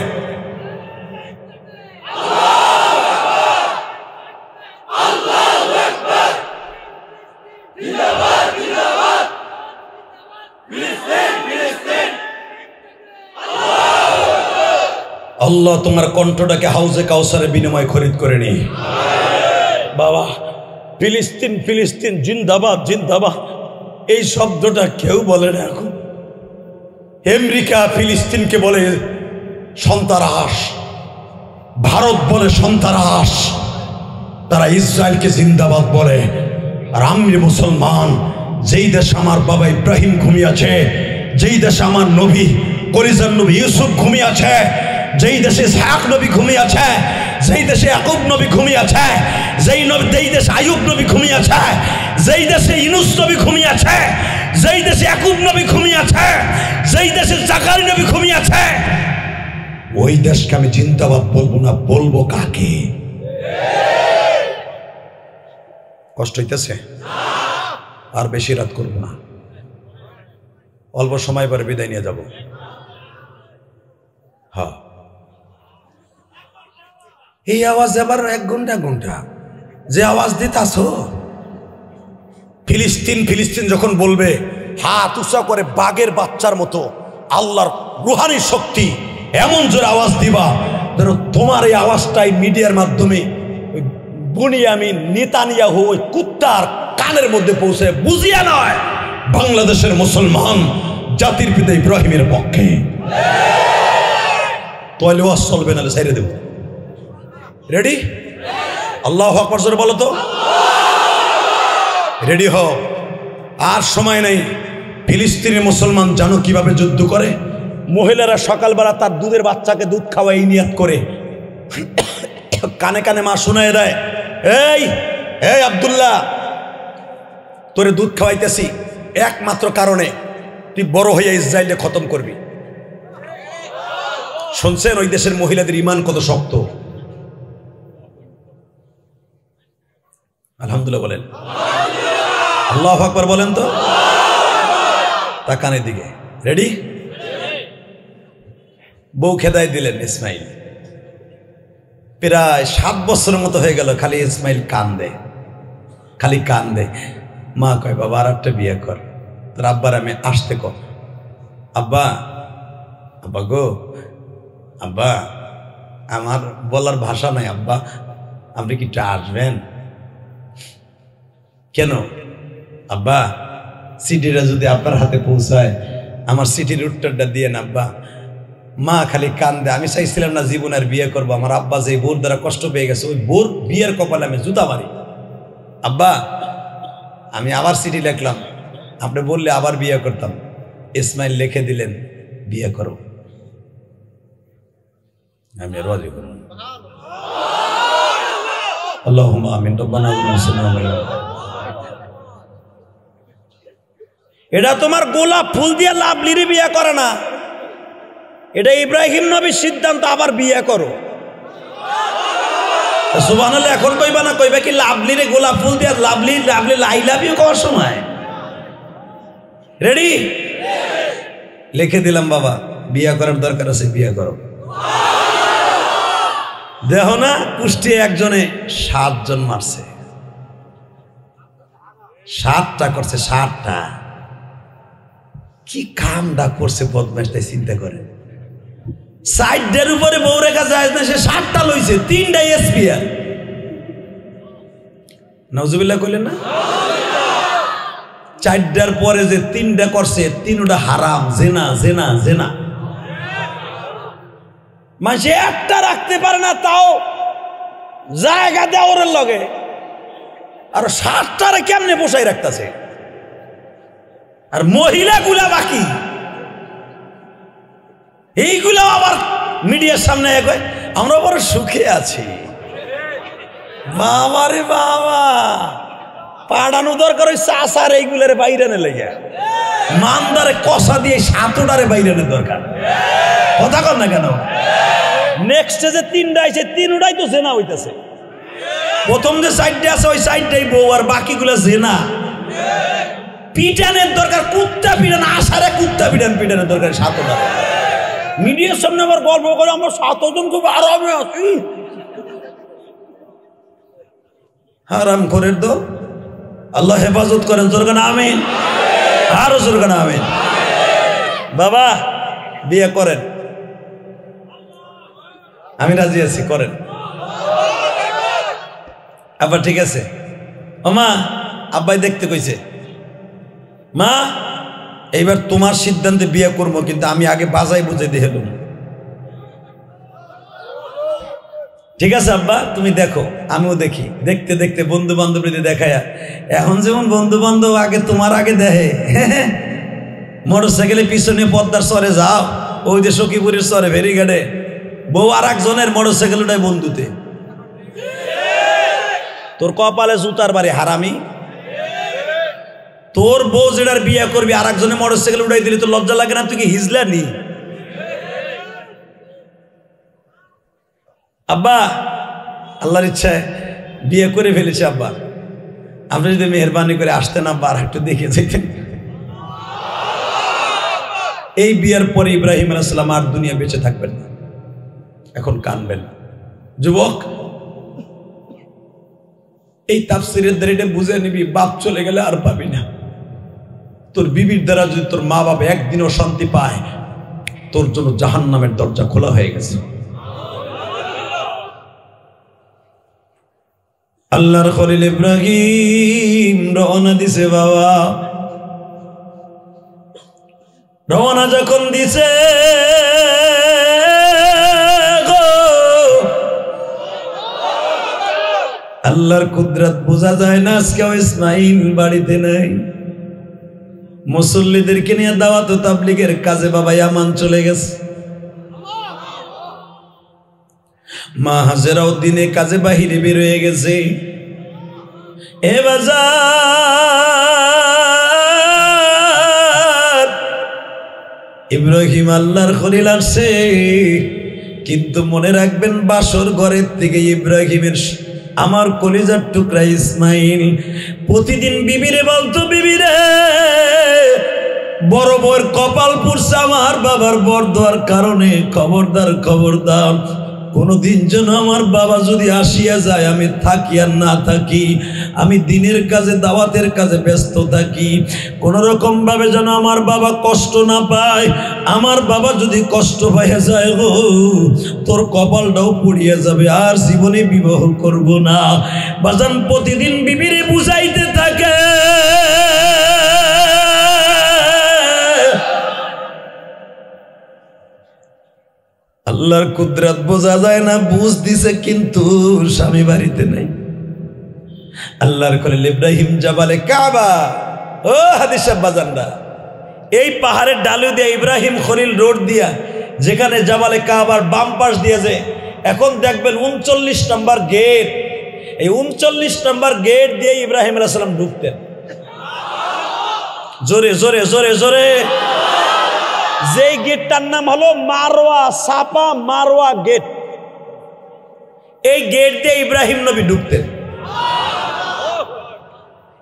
আল্লাহ তোমার কণ্ঠটাকে হাউজে কাউসারের বিনিময়ে খরিদ করে নি বাবা। ফিলিস্তিন ফিলিস্তিন জিন্দাবাদ জিন্দাবাদ এই শব্দটা কেউ বলে না এখন। আমেরিকা ফিলিস্তিনকে বলে সন্ত্রাস, ভারত বলে সন্ত্রাস, তারা ইসরায়েলকে জিন্দাবাদ বলে। আর আমি মুসলমান, যেই দেশে আমার বাবা ইব্রাহিম ঘুমিয়ে আছে, যেই দেশে আমার নবী কলিজার নবী ইউসুফ ঘুমিয়ে আছে, যেই দেশে ইসহাক নবী ঘুমিয়ে আছে, যেই দেশে ইয়াকুব নবী ঘুমিয়ে আছে, যেই দেশে আইয়ুব নবী ঘুমিয়ে আছে, যেই দেশে ইউনুস নবী ঘুমিয়ে আছে, যেই দেশে ইয়াকুব নবী ঘুমিয়ে আছে, যেই দেশে জাকারিয়া নবী ঘুমিয়ে আছে, ওই দেশকে আমি জিন্দাবাদ বলবো না। বলবো কাকে? কষ্ট হইতেছে? আর বেশি রাত করবো না, অল্প সময় পরে বিদায় নিয়ে যাব। হ্যাঁ, এই আওয়াজ আবার 1 ঘন্টা ঘন্টা যে আওয়াজ দিতাছ, ফিলিস্তিন ফিলিস্তিন যখন বলবে হাত উঁচা করে বাঘের বাচ্চার মতো আল্লাহর রুহানি শক্তি এমন জোরে আওয়াজ দিবা যেন তোমার এই আওয়াজটাই মিডিয়ার মাধ্যমে বুনিয়ামিন নেতানিয়াহু ওই কুত্তার কানের মধ্যে পৌঁছে, বুঝিয়া নয়, বাংলাদেশের মুসলমান জাতির পিতা ইব্রাহিমের পক্ষে। তাহলে ওয়াজ চলবে না, ছেড়ে দেব। রেডি? আল্লাহু আকবার জোরে বলো তো। রেডি হও, আর সময় নেই। ফিলিস্তিনের মুসলমান জানো কিভাবে যুদ্ধ করে? মহিলারা সকালবেলা তার দুধের বাচ্চাকে দুধ খাওয়া এই নিয়াত করে, কানে কানে মা শোনায় দেয়, এই এই আব্দুল্লাহ, তোরে দুধ খাওয়াইতেছি একমাত্র কারণে তুই বড় হইয়া ইসরায়েলকে খতম করবি। শুনছেন ওই দেশের মহিলাদের ইমান কত শক্ত? আলহামদুলিল্লাহ বলেন, আল্লাহু আকবার বলেন তো। তা কানের দিকে। রেডি? বউ খেদাই দিলেন ইসমাইল। প্রায় 7 বছরের মতো হয়ে গেল, খালি ইসমাইল কান্দে, খালি কান্দে। মা কয় বাবা আর একটা বিয়ে কর। তোর আব্বার আমি আসতে কর। আব্বা, আব্বা গো, আব্বা আমার বলার ভাষা নাই, আব্বা আপনি কি আসবেন? কেন? আব্বা সিটিটা যদি আপনার হাতে পৌঁছায়, আমার সিটির উত্তরটা দিয়ে না আব্বা। মা খালি কান্দে। আমি চাইছিলাম না জীবন আর বিয়ে করবো। আমার আব্বা যে বোর দ্বারা কষ্ট পেয়ে গেছে, ওই বোর বিয়ের কপালে আমি জুতা মারি। আব্বা আমি আবার চিঠি লিখলাম, আপনি বললে আবার বিয়ে করতাম। ইসমাইল লিখে দিলেন বিয়ে করো। আমি রাজি করলাম। আল্লাহুম্মা আমিন। রব্বানা এটা তোমার গোলাপ ফুল দিয়ে লাভলিরে বিয়ে করে না, এটা ইব্রাহিম নবীর সিদ্ধান্ত। আবার বিয়ে করো। সুবহানাল্লাহ। এখন কইবা না, কইবা কি লাভলিরে গোলাপ ফুল দিয়ে লাভলি লাভলি লাই লাভ ইউ করার সময়। রেডি? লিখে দিলাম বাবা, বিয়ে করার দরকার আছে, বিয়ে করো। দেখো না কুষ্টিয়ে একজনে 7 জন মারছে, 7টা করছে, 7টা। কি কামটা করছে বদমাশ, তাই চিন্তা করেন। সাইডের উপরে বউ রেখা যায় না, সে 7টা লইছে, 3টা এসপিআর। নাউজুবিল্লাহ কইলেন না? 4টার পরে যে 3টা করছে, 3টা হারাম, জেনা জেনা জেনা। মানে একটা রাখতে পারে না, তাও জায়গা দেয় ওর লগে। আর 7টারে কেমনে বসাই রাখতেছে? আর মহিলাগুলা বাকি, এইগুলো আবার মিডিয়ার সামনে আমরা বড় সুখে আছি। বাবা রে বাবা, পাড়ানো দরকার ওই চাষার এইগুলারে বাইরানে লেগে, মানদারে কষা দিয়ে সাতটারে বাইরানের দরকার। কথা কর না কেন? নেক্সটে যে তিনটা আছে তিনটাই তো জেনা হইতেছে। প্রথম যে সাইডটা আছে ওই সাইডটাই বউ, আর বাকিগুলো জেনা। পিটানের দরকার, কুত্তা পিটান, আসারে কুত্তা পিটানের দরকার সাতটা। মিডিয়ার সামনে আবার গল্প করে আমরা 7 জন খুব আরামে আছি। হারাম খোরের দল, আল্লাহ হেফাজত করেন। জোরগান আমিন, আরো জোরগান আমিন। বাবা বিয়ে করেন, আমি রাজি আছি, করেন। আবার ঠিক আছে। ও মা, আব্বাই দেখতে কইছে, মা এইবার তোমার সিদ্ধান্তে বিয়ে করবো, কিন্তু আমি আগে বাজাই বুঝে দিয়ে এলুম। ঠিক আছে আব্বা, তুমি দেখো, আমিও দেখি। দেখতে দেখতে বন্ধু বান্ধবীদের দেখায়া, এখন যেমন বন্ধু বান্ধব আগে তোমার আগে দেখে, মোটর সাইকেলে পিছনে পদ্মার সরে যাও, ওই যে সখীপুরের সরে ফেরিঘাটে বউ আর একজনের মোটর সাইকেল উঠায় বন্ধুতে। তোর কপালে জুতার বাড়ি হারামি। তোর বউ যেটার বিয়ে করবি আর একজনের মোটর সাইকেল উঠাই দিলি, তোর লজ্জা লাগে না? তুই কি হিজলা নি? আব্বা আল্লাহর ইচ্ছায় বিয়ে করে ফেলেছে আব্বা, আপনি যদি মেহরবানি করে আসতেন আব্বা, আর একটু দেখে যেতেন। এই বিয়ের পরে ইব্রাহিম আলাইহিস সালাম আর দুনিয়া বেঁচে থাকবেন না। এখন কানবেন যুবক, এই তাফসীরের দাঁড়িয়ে বুঝে নিবি, বাপ চলে গেলে আর পাবি না। তোর বিবির দ্বারা যদি তোর মা বাবা একদিনও শান্তি পায়, তোর জন্য জাহান্নামের দরজা খোলা হয়ে গেছে। আল্লাহর খলিল ইব্রাহিম রওনা দিছে। বাবা রওনা যখন দিছে, আল্লাহর কুদরত বোঝা যায় না। আজকে ইসমাইল বাড়িতে নাই, মুসল্লিদেরকে নিয়ে দাওয়াত ও তাবলীগের কাজে বাবা ইয়ামান চলে গেছে। মা হাজেরাও দিনে কাজে বাহিরে বের হয়ে গেছে। এ বাজার, ইব্রাহিম আল্লাহর খলিল আসছে, কিন্তু মনে রাখবেন বাসর ঘরের থেকে ইব্রাহিমের আমার কলিজার টুকরা ইসমাইল প্রতিদিন বিবিরে বলতো, বিবিরে বড় বড় কপাল পুড়ছে আমার বাবার বর দেওয়ার কারণে, খবরদার খবরদার, কোনদিন যেন আমার বাবা যদি আসিয়া যায় আমি থাকি আর না থাকি, আমি দিনের কাজে দাওয়াতের কাজে ব্যস্ত থাকি, কোন রকম ভাবে যেন আমার বাবা কষ্ট না পায়। আমার বাবা যদি কষ্ট পাইয়া যায় গো, তোর কপালটাও পুড়িয়ে যাবে, আর জীবনে বিবাহ করব না। বাজান প্রতিদিন বিবিরে বুঝাইতে থাকে। আল্লাহর কুদরত বোঝা যায় না, বুঝ দিছে কিন্তু স্বামী বাড়িতে নাই। আল্লাহর খলিল ইব্রাহিম জাবালে কাবা, ও হাদিস বাজানরা, এই পাহাড়ের ডালু দিয়ে ইব্রাহিম খলিল রোড দিয়া, যেখানে জাবালে কাবার বাম পাশ দিয়েছে, এখন দেখবেন 39 নম্বর গেট। এই 39 নম্বর গেট দিয়ে ইব্রাহিম আলাইহিস সালাম ঢুকতেন। জোরে জোরে জোরে জোরে। যেই গেটটার নাম হলো মারওয়া, সাপা মারওয়া গেট। এই গেট দিয়ে ইব্রাহিম নবী ঢুকতেন।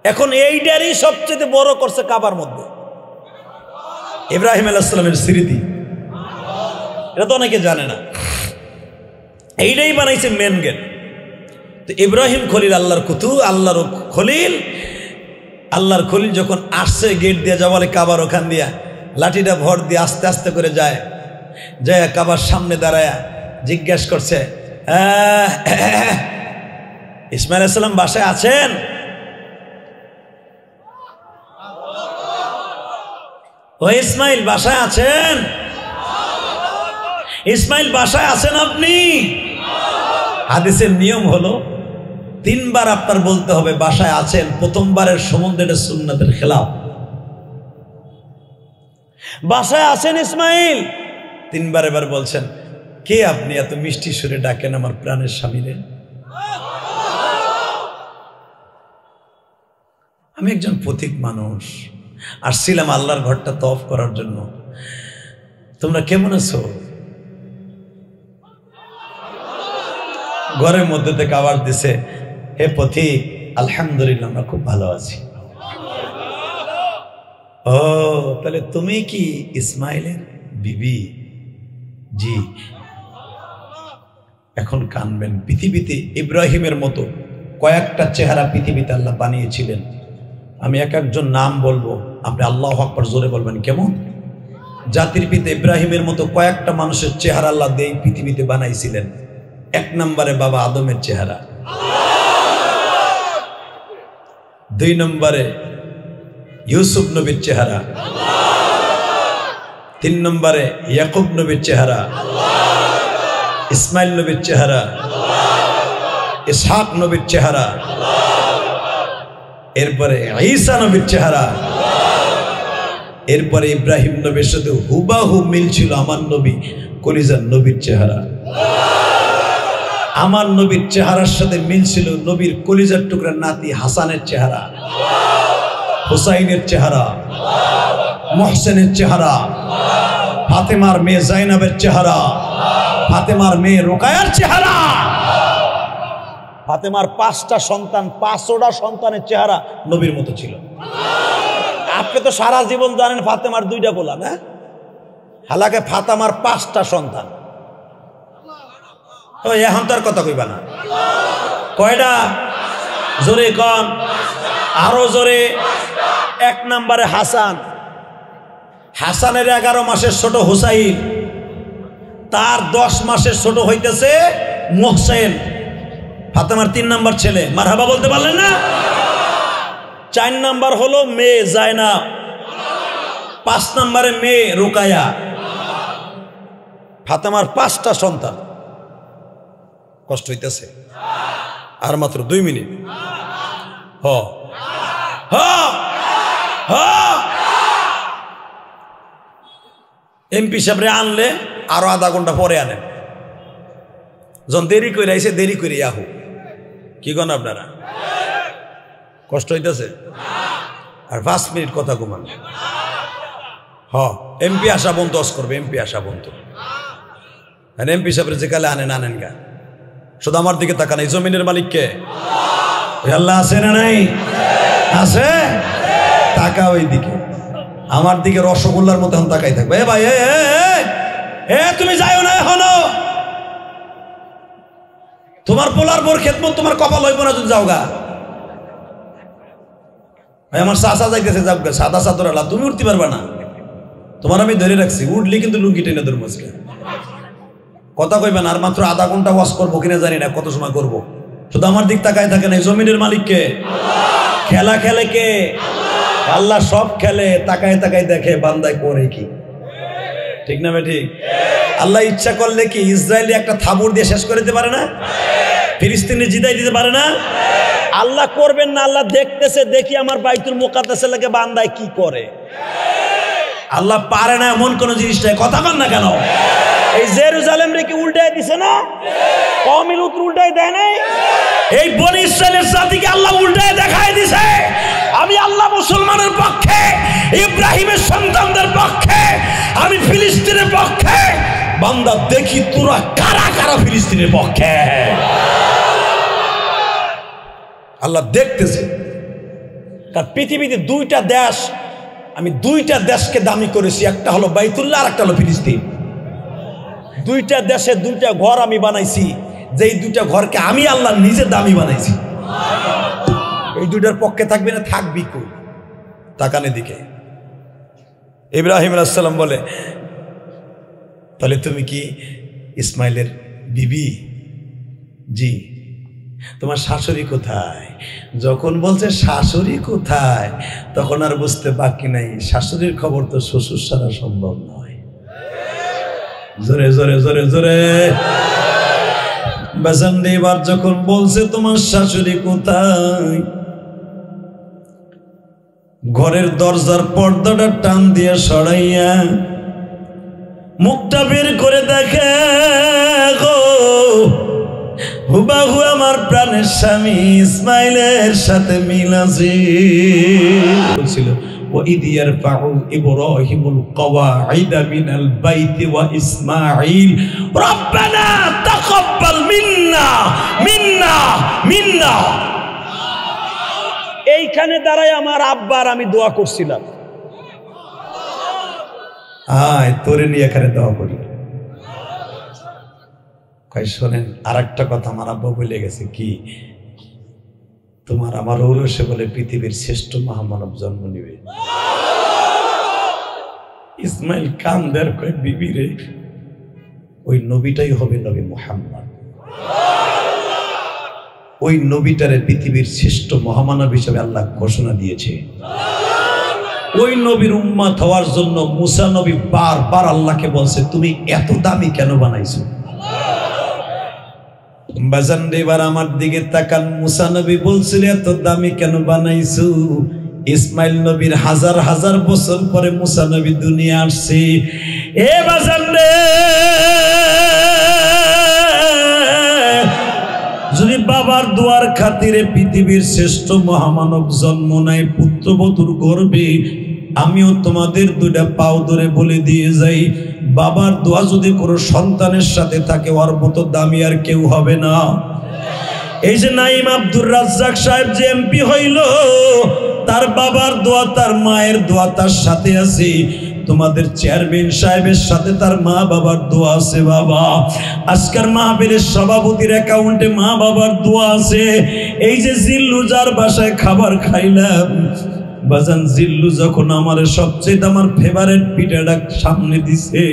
এখন এইটারই সবচেয়ে বড় করছে কাবার মধ্যে ইব্রাহিম আলাইহিস সালামের স্মৃতি। এটা তো অনেকে জানে না, এইটাই বানাইছে মেন গেট। তো ইব্রাহিম খলিল আল্লাহর কুতু, আল্লাহর খলিল, আল্লাহর খলিল যখন আসছে গেট দিয়ে যাওয়ালে কাবার ওখান দিয়া লাঠিটা ভর দিয়ে আস্তে আস্তে করে যায়, যায় কাবার সামনে দাঁড়ায় জিজ্ঞাসা করছে, ইসমাইল আলাইহিস সালাম বাসায় আছেন? ও ইসমাইল বাসায় আছেন? ইসমাইল বাসায় আছেন আপনি? হাদিসের নিয়ম হলো 3 বার আপনার বলতে হবে বাসায় আছেন। প্রথমবারের সম্বন্ধে এটা সুন্নাতের খেলাফ। বাসায় আছেন ইসমাইল, 3 বার এবার বলছেন, কে আপনি এত মিষ্টি সুরে ডাকেন আমার প্রাণের স্বামীরে? আমি একজন পথিক মানুষ, আসছিলাম আল্লাহর ঘরটা তওয়াফ করার জন্য। তোমরা কেমন আছো? ঘরের মধ্যে থেকে আওয়াজ দিছে, হে পথিক, আলহামদুলিল্লাহ আমরা খুব ভালো আছি। ও, তাহলে তুমি কি ইসমাইলের বিবি? জি। এখন কানবেন। পৃথিবীতে ইব্রাহিমের মতো কয়েকটা চেহারা পৃথিবীতে আল্লাহ বানিয়েছিলেন। আমি এক একজন নাম বলবো, আপনি আল্লাহু আকবার জোরে বলবেন। কেমন? জাতির পিতা ইব্রাহিমের মতো কয়েকটা মানুষের চেহারা আল্লাহ এই পৃথিবীতে বানাইছিলেন। এক নম্বরে বাবা আদমের চেহারা, 2 নম্বরে ইউসুফ নবীর চেহারা, 3 নম্বরে ইয়াকুব নবীর চেহারা, ইসমাইল নবীর চেহারা, ইসহাক নবীর চেহারা, এরপরে ঈসা নবীর চেহারা, এরপরে ইব্রাহিম নবীর সাথে হুবাহু মিল ছিল আমার নবী কলিজার নবীর চেহারা। আমার নবীর চেহারার সাথে মিল ছিল নবীর কলিজার টুকরা নাতি হাসানের চেহারা, হুসাইনের চেহারা, মোহসেনের চেহারা, ফাতেমার মেয়ে জাইনাবের চেহারা, ফাতেমার মেয়ে রোকায়ার চেহারা। ফাতেমার 5টা সন্তান, 5টা সন্তানের চেহারা নবীর মতো ছিল। আপনি তো সারা জীবন জানেন ফাতেমার 2টা গোলা, না? হালাকে ফাতেমার 5টা সন্তান। তো এখন তার কথা কইবা না? কয়টা? জোরে কন, আরো জোরে। 1 নম্বরে হাসান, হাসানের 11 মাসের ছোট হুসাইন, তার 10 মাসের ছোট হইতেছে মোহসেন, ফাতেমার 3 নম্বর ছেলে। মারহাবা বলতে পারলেন না? 4 নম্বর হলো মেয়ে জাইনাব, 5 নম্বরে মেয়ে রোকায়া। ফাতেমার 5টা সন্তান। কষ্ট হইতেছে? আর মাত্র 2 মিনিট। এমপি সাহেবরে আনলে আরো আধা ঘন্টা পরে আনেন। যখন দেরি করে আইসে দেরি করে আহু। কি কন আপনারা? কষ্ট হইতেছে? আর 5 মিনিট কথা ঘুমান। এমপি আসা বন্ধ করবে, এমপি আসা বন্ধ। এমপি সাহেবরে যে কালে আনেন আনেন গা। শুধু আমার দিকে তাকান, এই জমিনের মালিক কে? আল্লাহ আছে না নাই? আছে। তাকা ওই দিকে, আমার দিকে রসগোল্লার মতো এখন তাকাই থাকবে। এ ভাই, তুমি যাইও না এখনো। তোমার পোলার বোর খেদমত তোমার কপাল হইব না যদি যাও গা। ভাই আমার চাচা যাইতেছে, যাও গা। সাদা চাদর আলা, তুমি উঠতে পারবে না। তোমার আমি ধরে রাখছি, উঠলি কিন্তু লুঙ্গি টেনে ধরবো। কথা কইবেন। আর মাত্র আধা ঘন্টা ওয়াশ করবো কিনা জানি না, কত সময় করবো। শুধু আমার দিক তাকায় থাকে না। জমিনের মালিক কে? খেলা খেলে কে? আল্লাহ সব খেলে, তাকায় তাকায় দেখে বান্দায় করে কি। ঠিক না ভাই? ঠিক। আল্লাহ ইচ্ছা করলে কি ইসরায়েলি একটা থাবুর দিয়ে শেষ করে দিতে পারে না? ফিলিস্তিনে জিতাই দিতে পারে না? আল্লাহ করবেন না? আল্লাহ দেখতেছে, দেখি আমার বাইতুল মুকাদ্দাসের লাগে বান্দায় কি করে। আল্লাহ পারে না এমন কোন জিনিসটাই। কথা বল না কেন? এই জেরুজালেম রে কি উল্টায় দিছে না? কওমে লূত উল্টায় দেয় নাই? এই বনি ইসরাইলের জাতিকে আল্লাহ উল্টায় দেখায় দিছে। আমি আল্লাহ মুসলমানের পক্ষে, ইব্রাহিমের সন্তানদের পক্ষে, আমি ফিলিস্তিনের পক্ষে। বান্দা দেখি তোরা কারা কারা ফিলিস্তিনের পক্ষে। আল্লাহ দেখতেছে। কারণ পৃথিবীতে 2টা দেশ, আমি 2টা দেশকে দামি করেছি। একটা হলো বাইতুল্লাহ, আর একটা হলো ফিলিস্তিন। 2টা দেশে 2টা ঘর আমি বানাইছি, যেই 2টা ঘরকে আমি আল্লাহ নিজে দামি বানাইছি। এই 2টার পক্ষে থাকবি না? থাকবি কই? তাকানের দিকে। ইব্রাহিম আলাইহিস সালাম বলে, তাহলে তুমি কি ইসমাইলের বিবি? জি। তোমার শাশুড়ি কোথায়? যখন বলছে শাশুড়ি কোথায়, তখন আর বুঝতে বাকি নাই শাশুড়ির খবর তো শ্বশুর ছাড়া সম্ভব নয়। জোরে জোরে জোরে জোরে বাজানদে। এবার যখন বলছে তোমার শাশুড়ি কোথায়, ঘরের দরজার পর্দাটা টান দিয়ে সরাইয়া মুখটা বের করে দেখে হুবাহু আমার প্রাণের স্বামী ইসমাইলের সাথে মিল আছে। বলছিল وَإِذْ يَرْفَعُ إِبْرَاهِيمُ الْقَوَاعِدَ مِنَ الْبَيْتِ وَإِسْمَاعِيلُ رَبَّنَا تَقَبَّلْ مِنَّا এইখানে দাঁড়ায় আমার আব্বার আমি দোয়া করছিলাম। আয় তোরে নিয়ে এখানে দোয়া করি। কই শোনেন, আরেকটা কথা আমার আব্বা বলে গেছে, কি তোমার আমার ঔরসে বলে পৃথিবীর শ্রেষ্ঠ মহামানব জন্ম নিবে। ইসমাইল কান্দের কয় বিবি রে, ওই নবীটাই হবে নবী মুহাম্মদ। ওই নবীটারে পৃথিবীর শ্রেষ্ঠ মহামানব হিসেবে আল্লাহ ঘোষণা দিয়েছে। ওই নবীর উম্মত হওয়ার জন্য মুসা নবী বারবার আল্লাহকে বলছে, তুমি এত দামি কেন বানাইছো? বাজান এবার আমার দিকে তাকান, মুসা নবী বলছিল এত দামি কেন বানাইছো? ইসমাইল নবীর হাজার হাজার বছর পরে মুসা নবী দুনিয়া আসছে। এ বাজান রে, যদি বাবার দোয়ার খাতিরে পৃথিবীর শ্রেষ্ঠ মহামানব জন্ম নেয় পুত্রবধূর গর্ভে, আমিও তোমাদের দুইটা পাও ধরে বলে দিয়ে যাই, বাবার দোয়া যদি কোনো সন্তানের সাথে থাকে ওর মতো দামি আর কেউ হবে না। এই যে নাইম আব্দুর রাজ্জাক সাহেব যে এমপি হইল, তার বাবার দোয়া তার মায়ের দোয়া তার সাথে আছে। তোমাদের চেয়ারম্যান সাহেবের সাথে তার মা বাবার দোয়া আছে। বাবা, আজকের মাহফিলের সভাপতির অ্যাকাউন্টে মা বাবার দোয়া আছে। এই যে জিল্লু যার বাসায় খাবার খাইলাম, বাজান জিল্লু যখন আমার সবচেয়ে আমার ফেভারিট পিঠাটা সামনে দিছে,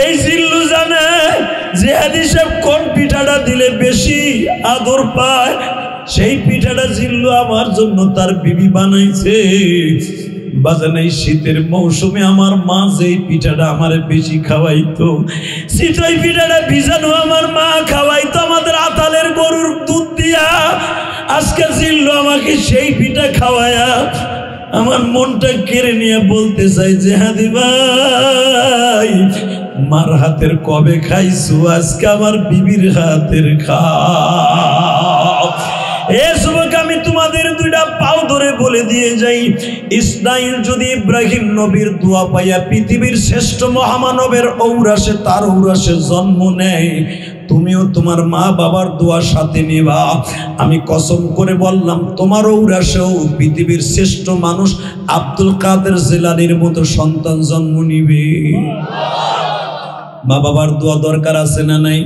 এই জিল্লু জানে যে হাদিসে কোন পিঠাটা দিলে বেশি আদর পায়, সেই পিঠাটা জিল্লু আমার জন্য তার বিবি বানাইছে। বাজান এই শীতের মৌসুমে আমার মা যেই পিঠাটা আমার বেশি খাওয়াইতো, শীতই পিঠাটা ভিজানো আমার মা খাওয়াইতো আমাদের আতালের গরুর দুধ দিয়া। আজকে জিল্লু আমাকে সেই পিঠা খাওয়ায়া আমার মনটা কেড়ে নিয়ে বলতে চাই যে হাদি ভাই, মার হাতের কবে খাইছো, আজকে আমার বিবির হাতের খাও। এ যুবক, আমি তোমাদের দুইটা পাও ধরে বলে দিয়ে যাই, ইসমাইল যদি ইব্রাহিম নবীর দোয়া পাইয়া পৃথিবীর শ্রেষ্ঠ মহামানবের ঔরাসে তার ঔরাসে জন্ম নেয়, তুমিও তোমার মা বাবার দোয়ার সাথে নেবা। আমি কসম করে বললাম, তোমার ঔরাসেও পৃথিবীর শ্রেষ্ঠ মানুষ আব্দুল কাদের জিলানীর মতো সন্তান জন্ম নিবে। মা বাবার দোয়া দরকার আছে না নাই?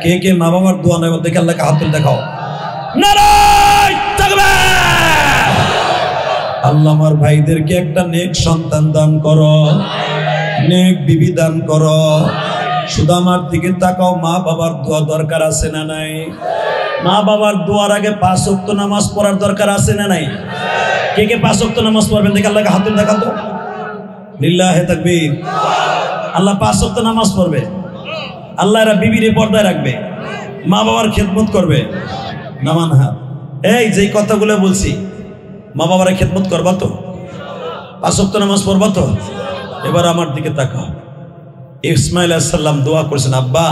কে কে মা বাবার দোয়া নেই দেখে আল্লাহকে হাত তুলে দেখাও। নারায়ে তাকবীর। আল্লাহ আমার ভাইদেরকে একটা নেক সন্তান দান করো, নেক বিবি দান করো। শুধু আমার দিকে তাকাও, মা বাবার দোয়া দরকার আছে না নাই? মা বাবার দোয়ার আগে 5 ওয়াক্ত নামাজ পড়ার দরকার আছে না নাই? কে কে 5 ওয়াক্ত নামাজ পড়বেন দেখে আল্লাহকে হাত তুলে দেখাতো। লিল্লাহি তাকবীর। আল্লাহ 5 ওয়াক্ত নামাজ পড়বে, আল্লাহ এরা বিবিরে পর্দায় রাখবে, মা বাবার খেদমত করবে। নামান হাত। এই যেই কথাগুলো বলছি, মা বাবার খেদমত করবা তো? 5 ওয়াক্ত নামাজ পড়বা তো? এবার আমার দিকে তাকাও। ইসমাইল আলাইহিস সালাম দোয়া করেছেন, আব্বা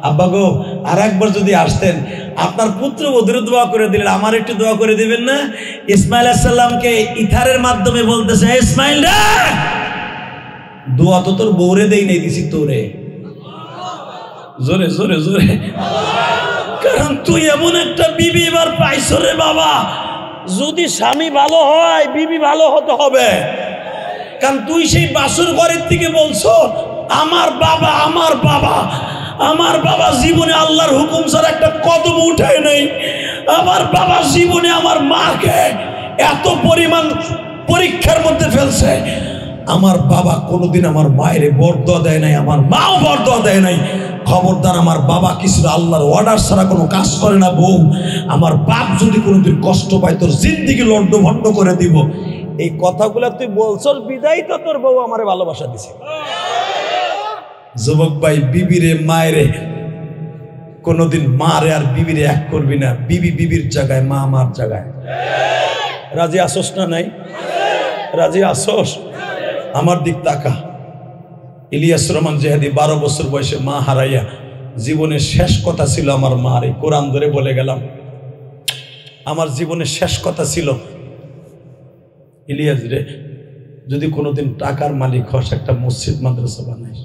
আব্বা গো, আর একবার যদি আসতেন, আপনার পুত্রবধূর দোয়া করে দিলেন, আমার একটু দোয়া করে দিবেন না? ইসমাইল আলাইহিস সালামকে ইথারের মাধ্যমে বলতেছে, ইসমাইল রে, দোয়া তো তোর বউরে দেই নাই, দিছি তোরে। জোরে জোরে জোরে। কারণ তুই এমন একটা বিবি এবার পাইছো রে বাবা, যদি স্বামী ভালো হয় বিবি ভালো হতে হবে। কারণ তুই সেই বাসুর ঘরের থেকে বলছো, আমার বাবা আমার বাবা আমার বাবা জীবনে আল্লাহর হুকুম ছাড়া একটা কদম উঠায় নাই। আমার বাবা জীবনে আমার মাকে এত পরিমাণ পরীক্ষার মধ্যে ফেলছে। আমার বাবা কোনোদিন আমার মায়ের বরদোয়া দেয় নাই, আমার মাও বরদোয়া দেয় নাই। খবরদার, আমার বাবা কিছু আল্লাহর অর্ডার ছাড়া কোনো কাজ করে না। বউ, আমার বাপ যদি কোনোদিন কষ্ট পায় তোর জিন্দিগি লন্ডভন্ড করে দিব। এই কথাগুলো তুই বলছস বিদায় তো তোর বউ আমারে ভালোবাসা দিছে। যুবক ভাই, বিবিরে মায়েরে কোনোদিন মারে আর বিবিরে এক করবি না। বিবি বিবির জায়গায়, মা মার জায়গায়। রাজি আসোস না নাই? রাজি আসোস? আমার দিক তাকা। ইলিয়াস রহমান জেহাদি 12 বছর বয়সে মা হারাইয়া জীবনের শেষ কথা ছিল আমার মার, এই কোরআন ধরে বলে গেলাম আমার জীবনের শেষ কথা ছিল, ইলিয়াস রে যদি কোনোদিন টাকার মালিক হস একটা মসজিদ মাদ্রাসা বানাইস।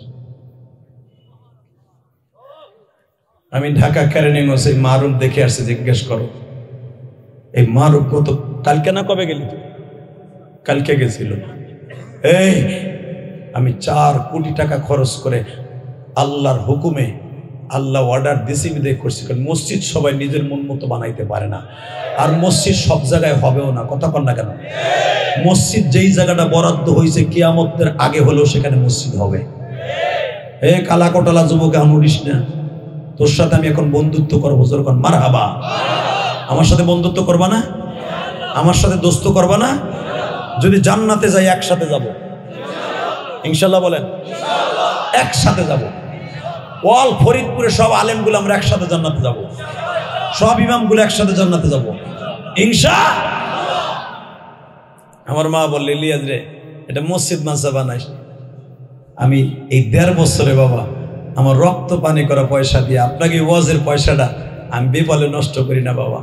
আমি ঢাকা কেরানীগঞ্জ এই মারুফ দেখে আসছে, জিজ্ঞেস করো এই মারুফ কত, কালকে না কবে গেলি? কালকে গেছিল। এই আমি 4 কোটি টাকা খরচ করে আল্লাহর হুকুমে, আল্লাহ অর্ডার দিছি বিদায় করছি, কারণ মসজিদ সবাই নিজের মন মতো বানাইতে পারে না, আর মসজিদ সব জায়গায় হবেও না। কথা কন না কেন? মসজিদ যেই জায়গাটা বরাদ্দ হয়েছে কিয়ামতের আগে হলেও সেখানে মসজিদ হবে। এ কালাকোটালা যুবক আনুরিস না, তোর সাথে আমি এখন বন্ধুত্ব করবো, যখন মারহাবা। আমার সাথে বন্ধুত্ব করবা না? আমার সাথে দোস্ত করবা না? যদি জান্নাতে যাই একসাথে যাব ইনশাল্লাহ, বলেন একসাথে যাব। ওয়াল ফরিদপুরে সব আলেমগুলো আমরা একসাথে জান্নাতে যাব, সব ইমামগুলো একসাথে জান্নাতে যাব ইনশাআল্লাহ। আমার মা বললে ইলিয়াস রে এটা মসজিদ মাদ্রাসা বানাইস। আমি এই 1.5 বছরে বাবা আমার রক্ত পানি করা পয়সা দিয়ে আপনাকে ওয়াজের পয়সাটা আমি বেপালে নষ্ট করি না বাবা,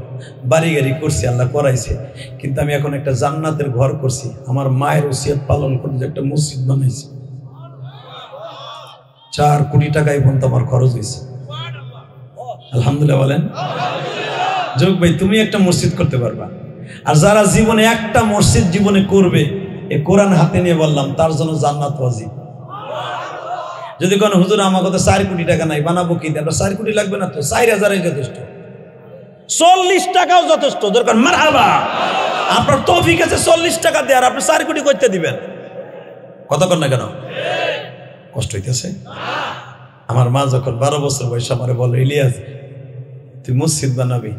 বাড়ি গাড়ি করছি, আল্লাহ করাইছে, কিন্তু আমি এখন একটা জান্নাতের ঘর করছি। আমার মায়ের ওসিয়ত পালন করে একটা মসজিদ বানাইছি, 4 কোটি টাকায় পর্যন্ত আমার খরচ হয়েছে। আলহামদুলিল্লাহ বলেন। যোগ ভাই তুমি একটা মসজিদ করতে পারবা, আর যারা জীবনে একটা মসজিদ জীবনে করবে, এ কোরআন হাতে নিয়ে বললাম তার জন্য জান্নাত ওয়াজিব। যদি কোন হুজুর আমার কথা 4 কোটি টাকা নাই বানাবো কি, আমরা 4 কোটি লাগবে না তো, 4000 যথেষ্ট, 40 টাকাও যথেষ্ট, দরকার মারহাবা। আপনার তৌফিক আছে 40 টাকা দিয়ে, আর আপনি 4 কোটি করতে দিবেন, কথা কন না কেন? কষ্ট হইতেছে? আমার মা যখন 12 বছর বয়স আমারে বলে ইলিয়াস তুই মসজিদ বানাবি,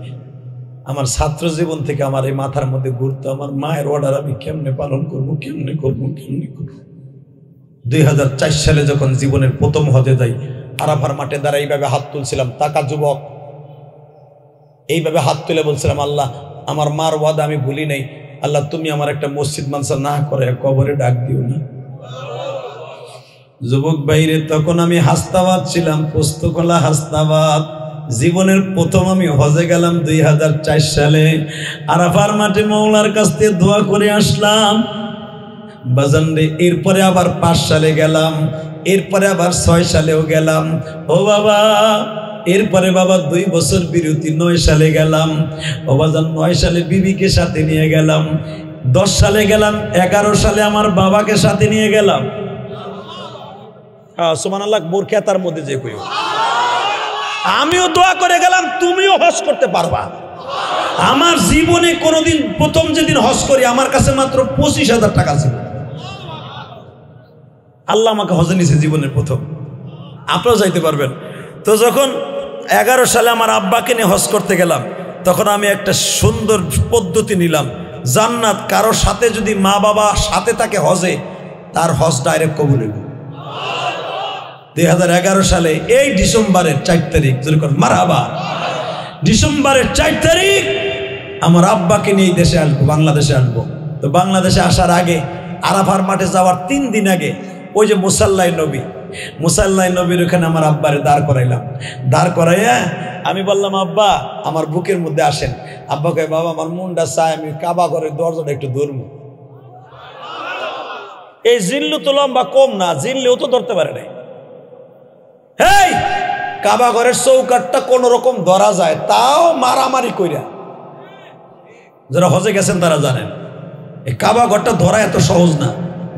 আমার ছাত্র জীবন থেকে আমার এই মাথার মধ্যে ঘুরতো আমার মায়ের অর্ডার আমি কেমনে পালন করবো, কেমনে করবো। 2004 সালে যখন জীবনের প্রথম হজে যাই, আরাফার মাঠে দাঁড়া এইভাবে হাত তুলছিলাম, তাকা যুবক এইভাবে হাত তুলে বলছিলাম আল্লাহ আমার মার ওয়াদা আমি ভুলি নাই, আল্লাহ তুমি আমার একটা মসজিদ মাদ্রাসা না করে কবরে ডাক দিও না। যুবক বাইরে তখন আমি হাসনাবাদ ছিলাম, পোস্তকলা হাসনাবাদ। জীবনের প্রথম আমি হজে গেলাম 2004 সালে, আরাফার মাঠে মওলার কাছ থেকে দোয়া করে আসলাম বাজান রে। এরপরে আবার 5 সালে গেলাম, এরপরে আবার 6 সালেও গেলাম, ও বাবা এরপরে বাবা 2 বছর বিরতি 9 সালে গেলাম, ও বাজান 9 সালে বিবিকে সাথে নিয়ে গেলাম, 10 সালে গেলাম, 11 সালে আমার বাবাকে সাথে নিয়ে গেলাম। সুবহানাল্লাহ, বোরখা তার মধ্যে যে কইও আমিও দোয়া করে গেলাম তুমিও হজ করতে পারবা। আমার জীবনে কোনোদিন প্রথম যেদিন হজ করি আমার কাছে মাত্র 25,000 টাকা ছিল, আল্লাহ আমাকে হজে নিয়েছে জীবনের প্রথম, আপনারাও যাইতে পারবেন। তো যখন 11 সালে আমার আব্বাকে নিয়ে হজ করতে গেলাম, তখন আমি একটা সুন্দর পদ্ধতি নিলাম, জান্নাত কারোর সাথে যদি মা বাবা সাথে থাকে হজে, তার হজ ডাইরেক্ট কবুল হইব। 2011 সালে এই ডিসেম্বরের 4 তারিখ, যেরকম মারহাবা, ডিসেম্বরের 4 তারিখ আমার আব্বাকে নিয়ে দেশে আসবো, বাংলাদেশে আসবো। তো বাংলাদেশে আসার আগে আরাফার মাঠে যাওয়ার 3 দিন আগে ওই যে মুসাল্লাই নবীর ওখানে আমার আব্বারে দাঁড় করাইলাম। দাঁড় করাইয়া আমি বললাম আব্বা আমার বুকের মধ্যে আসেন। আব্বা কয় বাবা আমার মনটা চায় আমি কাবা ঘরের দরজাটা একটু ধরবো। এই জিল্লু তো লম্বা কম না, জিল্লেও তো ধরতে পারে নাই। হেই কাবা ঘরের চৌকাটটা কোন রকম ধরা যায়, তাও মারামারি কইরা। যারা হজে গেছেন তারা জানেন এই কাবা ঘরটা ধরা এত সহজ না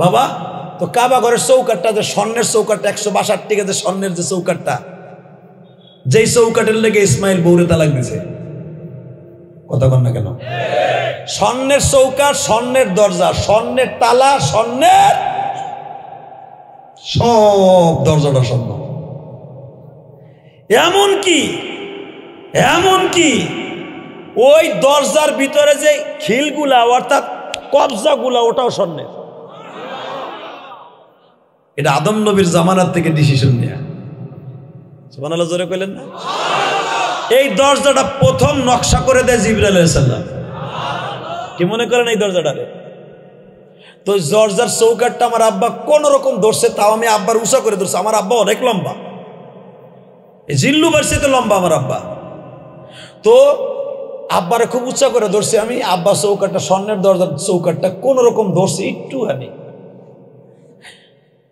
বাবা। তো কাবা ঘরের চৌকাটটা যে স্বর্ণের চৌকাটটা, 162 টাকা যে স্বর্ণের যে চৌকাটটা, যেই চৌকাটের লেগে ইসমাইল বৌরে তালাক দিছে, কথা কন না কেন? স্বর্ণের চৌকাট, স্বর্ণের দরজা, স্বর্ণের তালা, স্বর্ণের সব দরজাটা স্বর্ণ। এমনকি ওই দরজার ভিতরে যে খিলগুলা অর্থাৎ কবজাগুলা ওটাও স্বর্ণের। এটা আদম নবীর জামানার থেকে ডিসিশন নেয়া। সুবহানাল্লাহ, জোরে কইলেন না? এই দরজাটা প্রথম নকশা করে দেয় জিবরাইল আলাইহিস সালাম। কি মনে করেন এই দরজাটারে? তো দরজার চৌকাটটা আমার আব্বা কোন রকম ধরছে, তাও আমি আব্বার উঁচা করে ধরছে। আমার আব্বা অনেক লম্বা, এই জিল্লু বাড়ছে লম্বা আমার আব্বা। তো আব্বারে খুব উচ্চা করে ধরছি আমি। আব্বা চৌকাটটা, স্বর্ণের দরজার চৌকাটটা কোন রকম ধরছি একটুখানি।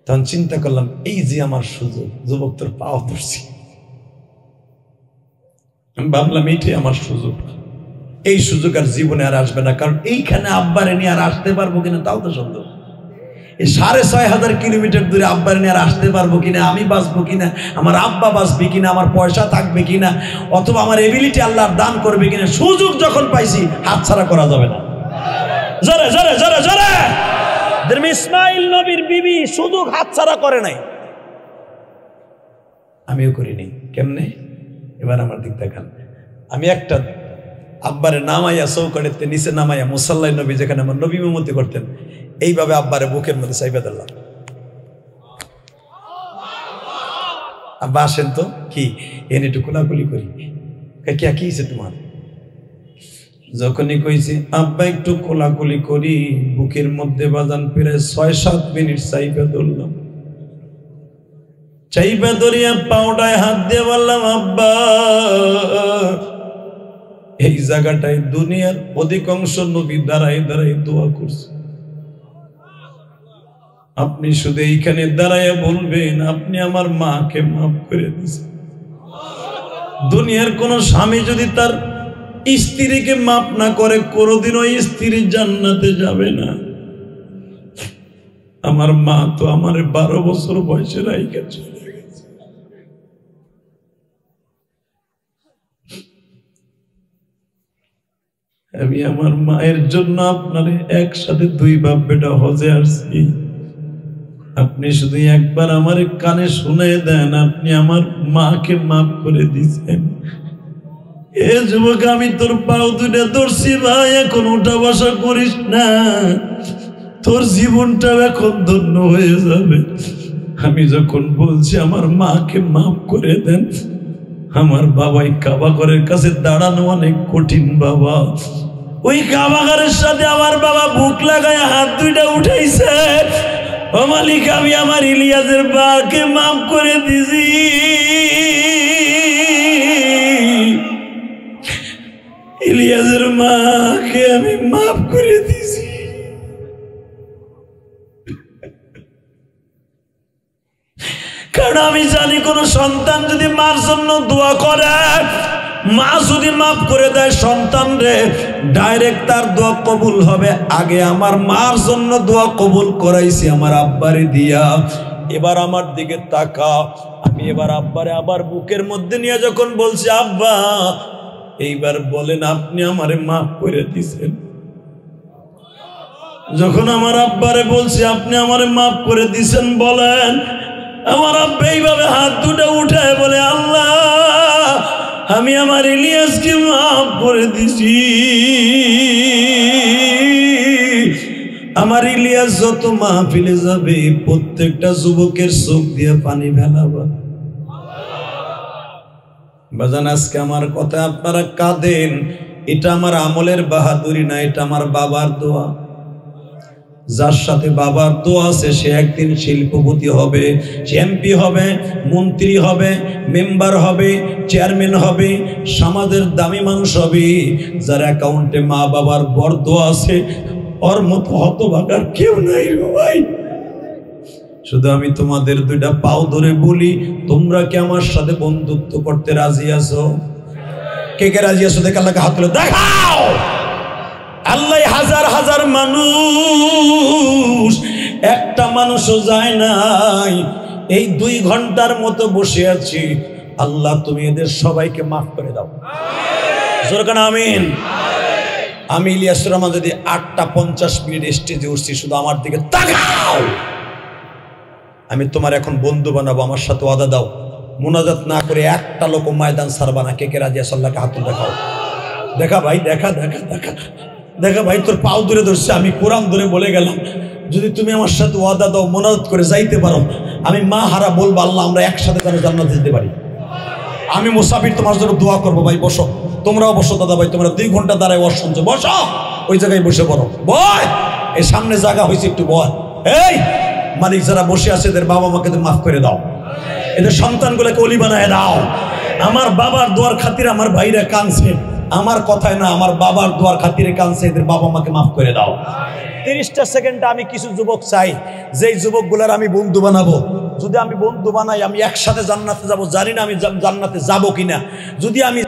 তখন চিন্তা করলাম, এই যে আমার সুযোগ, যুবক তোর পাও ধরছি। আমি ভাবলাম এইটাই আমার সুযোগ, এই সুযোগ আর জীবনে আর আসবে না। কারণ এইখানে আব্বারে নিয়ে আর আসতে পারবো কিনা তাও তো সন্দেহ। এই 6,500 কিলোমিটার দূরে আব্বারে নিয়ে আর আসতে পারবো কিনা, আমি বাঁচবো কিনা, আমার আব্বা বাঁচবে কিনা, আমার পয়সা থাকবে কিনা, অথবা আমার এবিলিটি আল্লাহ দান করবে কিনা। সুযোগ যখন পাইছি হাতছাড়া করা যাবে না। জোরে জোরে জোরে জোরে। ইসমাইল নবীর বিবি সুযোগ হাতছাড়া করে নাই, আমিও করিনি। কেমনে? এবার আমার দিক দেখান। আমি একটা আব্বারে নামাইয়া চৌকাঠেতে নিচে নামাইয়া মুসাল্লাই নবী যেখানে আমার নবী ইমামতি করতেন, এইভাবে আব্বারে বুকের মধ্যে চাইপা দিলাম। আব্বা আসেন তো, কি এনে একটু কোলাকুলি করি। কি হয়েছে তোমার? যখনই কইছি আব্বা একটু কোলাকুলি করি, বুকের মধ্যে বাজান প্রায় 6-7 মিনিট চাইপা ধরলাম। চাইপা ধরিয়া পাউডায় হাত দিয়ে বললাম, আব্বা এই জায়গাটায় দুনিয়ার অধিকাংশ নবী দাঁড়াই দাঁড়াই দোয়া করছে, আপনি শুধু এইখানে দাঁড়াইয়া বলবেন আপনি আমার মাকে মাফ করে দিয়েছেন। দুনিয়ার কোন স্বামী যদি তার স্ত্রীকে মাফ না করে কোনদিনও স্ত্রী জান্নাতে যাবে না। আমার মা তো আমার 12 বছর বয়সে রাইখা চলে গেছে। আমি আমার মায়ের জন্য আপনার একসাথে 2 বাপ বেটা হজে আসছি। আপনি শুধু একবার আমার কানে শুনে দেন আপনি আমার মাকে মাফ করে দিয়েছেন। এ যুবক, আমি তোর পাও দুটা ধরছি ভাই, এখন উঠা বসা করিস না, তোর জীবনটা এখন ধন্য হয়ে যাবে। আমি যখন বলছি আমার মাকে মাফ করে দেন, আমার বাবাই কাবাঘরের কাছে দাঁড়ানো অনেক কঠিন বাবা। ওই কাবাঘরের সাথে আমার বাবা বুক লাগায় হাত দুইটা উঠাইছে, ও মালিক আমি আমার ইলিয়াসের বাকে মাফ করে দিছি। ইলিয়াসের মাকে আমি মাফ করে দিছি। কারণ আমি জানি কোন সন্তান যদি মার জন্য দোয়া করে, মা যদি মাফ করে দেয় সন্তান রে, ডাইরেক্ট তার দোয়া কবুল হবে। আগে আমার মার জন্য দোয়া কবুল করাইছি আমার আব্বারে দিয়া। এবার আমার দিকে তাকা। আমি এবার আব্বারে আবার বুকের মধ্যে নিয়ে যখন বলছি, আব্বা এইবার বলেন আপনি আমারে মাফ করে দিছেন। যখন আমার আব্বারে বলছি আপনি আমারে মাফ করে দিছেন বলেন, আমার আব্বা এইভাবে হাত দুটো উঠায় বলে, আল্লাহ আমি আমার ইলিয়াসকে মাফ করে দিছি। আমার ইলিয়াস যত মাহফিলে যাবে প্রত্যেকটা যুবকের চোখ দিয়ে পানি ফেলাবা। বাজান আজকে আমার কথা আপনারা কাঁদেন, এটা আমার আমলের বাহাদুরি না, এটা আমার বাবার দোয়া। যার সাথে বাবার দোয়া আছে সে একদিন শিল্পপতি হবে, এমপি হবে, মন্ত্রী হবে, মেম্বার হবে, চেয়ারম্যান হবে, সমাজের দামি মানুষ হবে। যার অ্যাকাউন্টে মা বাবার বড় দোয়া আছে ওর মতো হতভাগার কেউ নাই রে ভাই। শুধু আমি তোমাদের 2টা পাও ধরে বলি, তোমরা কি আমার সাথে বন্ধুত্ব করতে রাজি আছো? কে কে রাজি আছো? দেখে আল্লাহকে হাত তুলে দেখাও। আল্লাহ হাজার হাজার মানুষ, একটা মানুষও যায় নাই। এই 2 ঘন্টার মতো বসে আছি। আল্লাহ তুমি এদের সবাইকে মাফ করে দাও। জোরকান আমিন। আমি ইলিয়াসুর রহমান যদি 8টা 50 মিনিট স্টেজে উঠছি, শুধু আমার দিকে তাকাও। আমি তোমার এখন বন্ধু বানাবো, আমার সাথে ওয়াদা দাও, মুনাজাত না করে একটা লোক ময়দান ছাড়বা না। কে কে রাজি আছো? আল্লাহকে হাত দেখাও। দেখা ভাই, দেখা দেখা দেখা দেখা ভাই, তোর পাও ধরে ধরছে, আমি কোরআন ধরে বলে গেলাম, যদি তুমি আমার সাথে ওয়াদা দাও, মুনাজাত করে যাইতে পারো, আমি মা হারা বলবো আল্লাহ আমরা একসাথে যেন জান্নাতে যেতে পারি। আমি মুসাফির তোমার জন্য দোয়া করবো। ভাই বসো, তোমরাও বসো দাদা ভাই, তোমরা 2 ঘন্টা দাঁড়ায় ওয়াজ শুনছো, বসো ওই জায়গায় বসে পড়ো। বয় এই সামনে জায়গা হয়েছে, একটু বয়। এই মালিক যারা বসে আছে এদের বাবা মাকে মাফ করে দাও। এদের সন্তানগুলোকে অলি বানায় দাও। আমার বাবার দোয়ার খাতিরে আমার ভাইরা কাঁদছে, আমার কথায় না, আমার বাবার দোয়ার খাতিরে কাঁদছে, এদের বাবা মাকে মাফ করে দাও। 30টা সেকেন্ডে আমি কিছু যুবক চাই, যেই যুবকগুলার আমি বন্ধু বানাবো। যদি আমি বন্ধু বানাই, আমি একসাথে জান্নাতে যাব, জানি না আমি জান্নাতে যাব কিনা। যদি আমি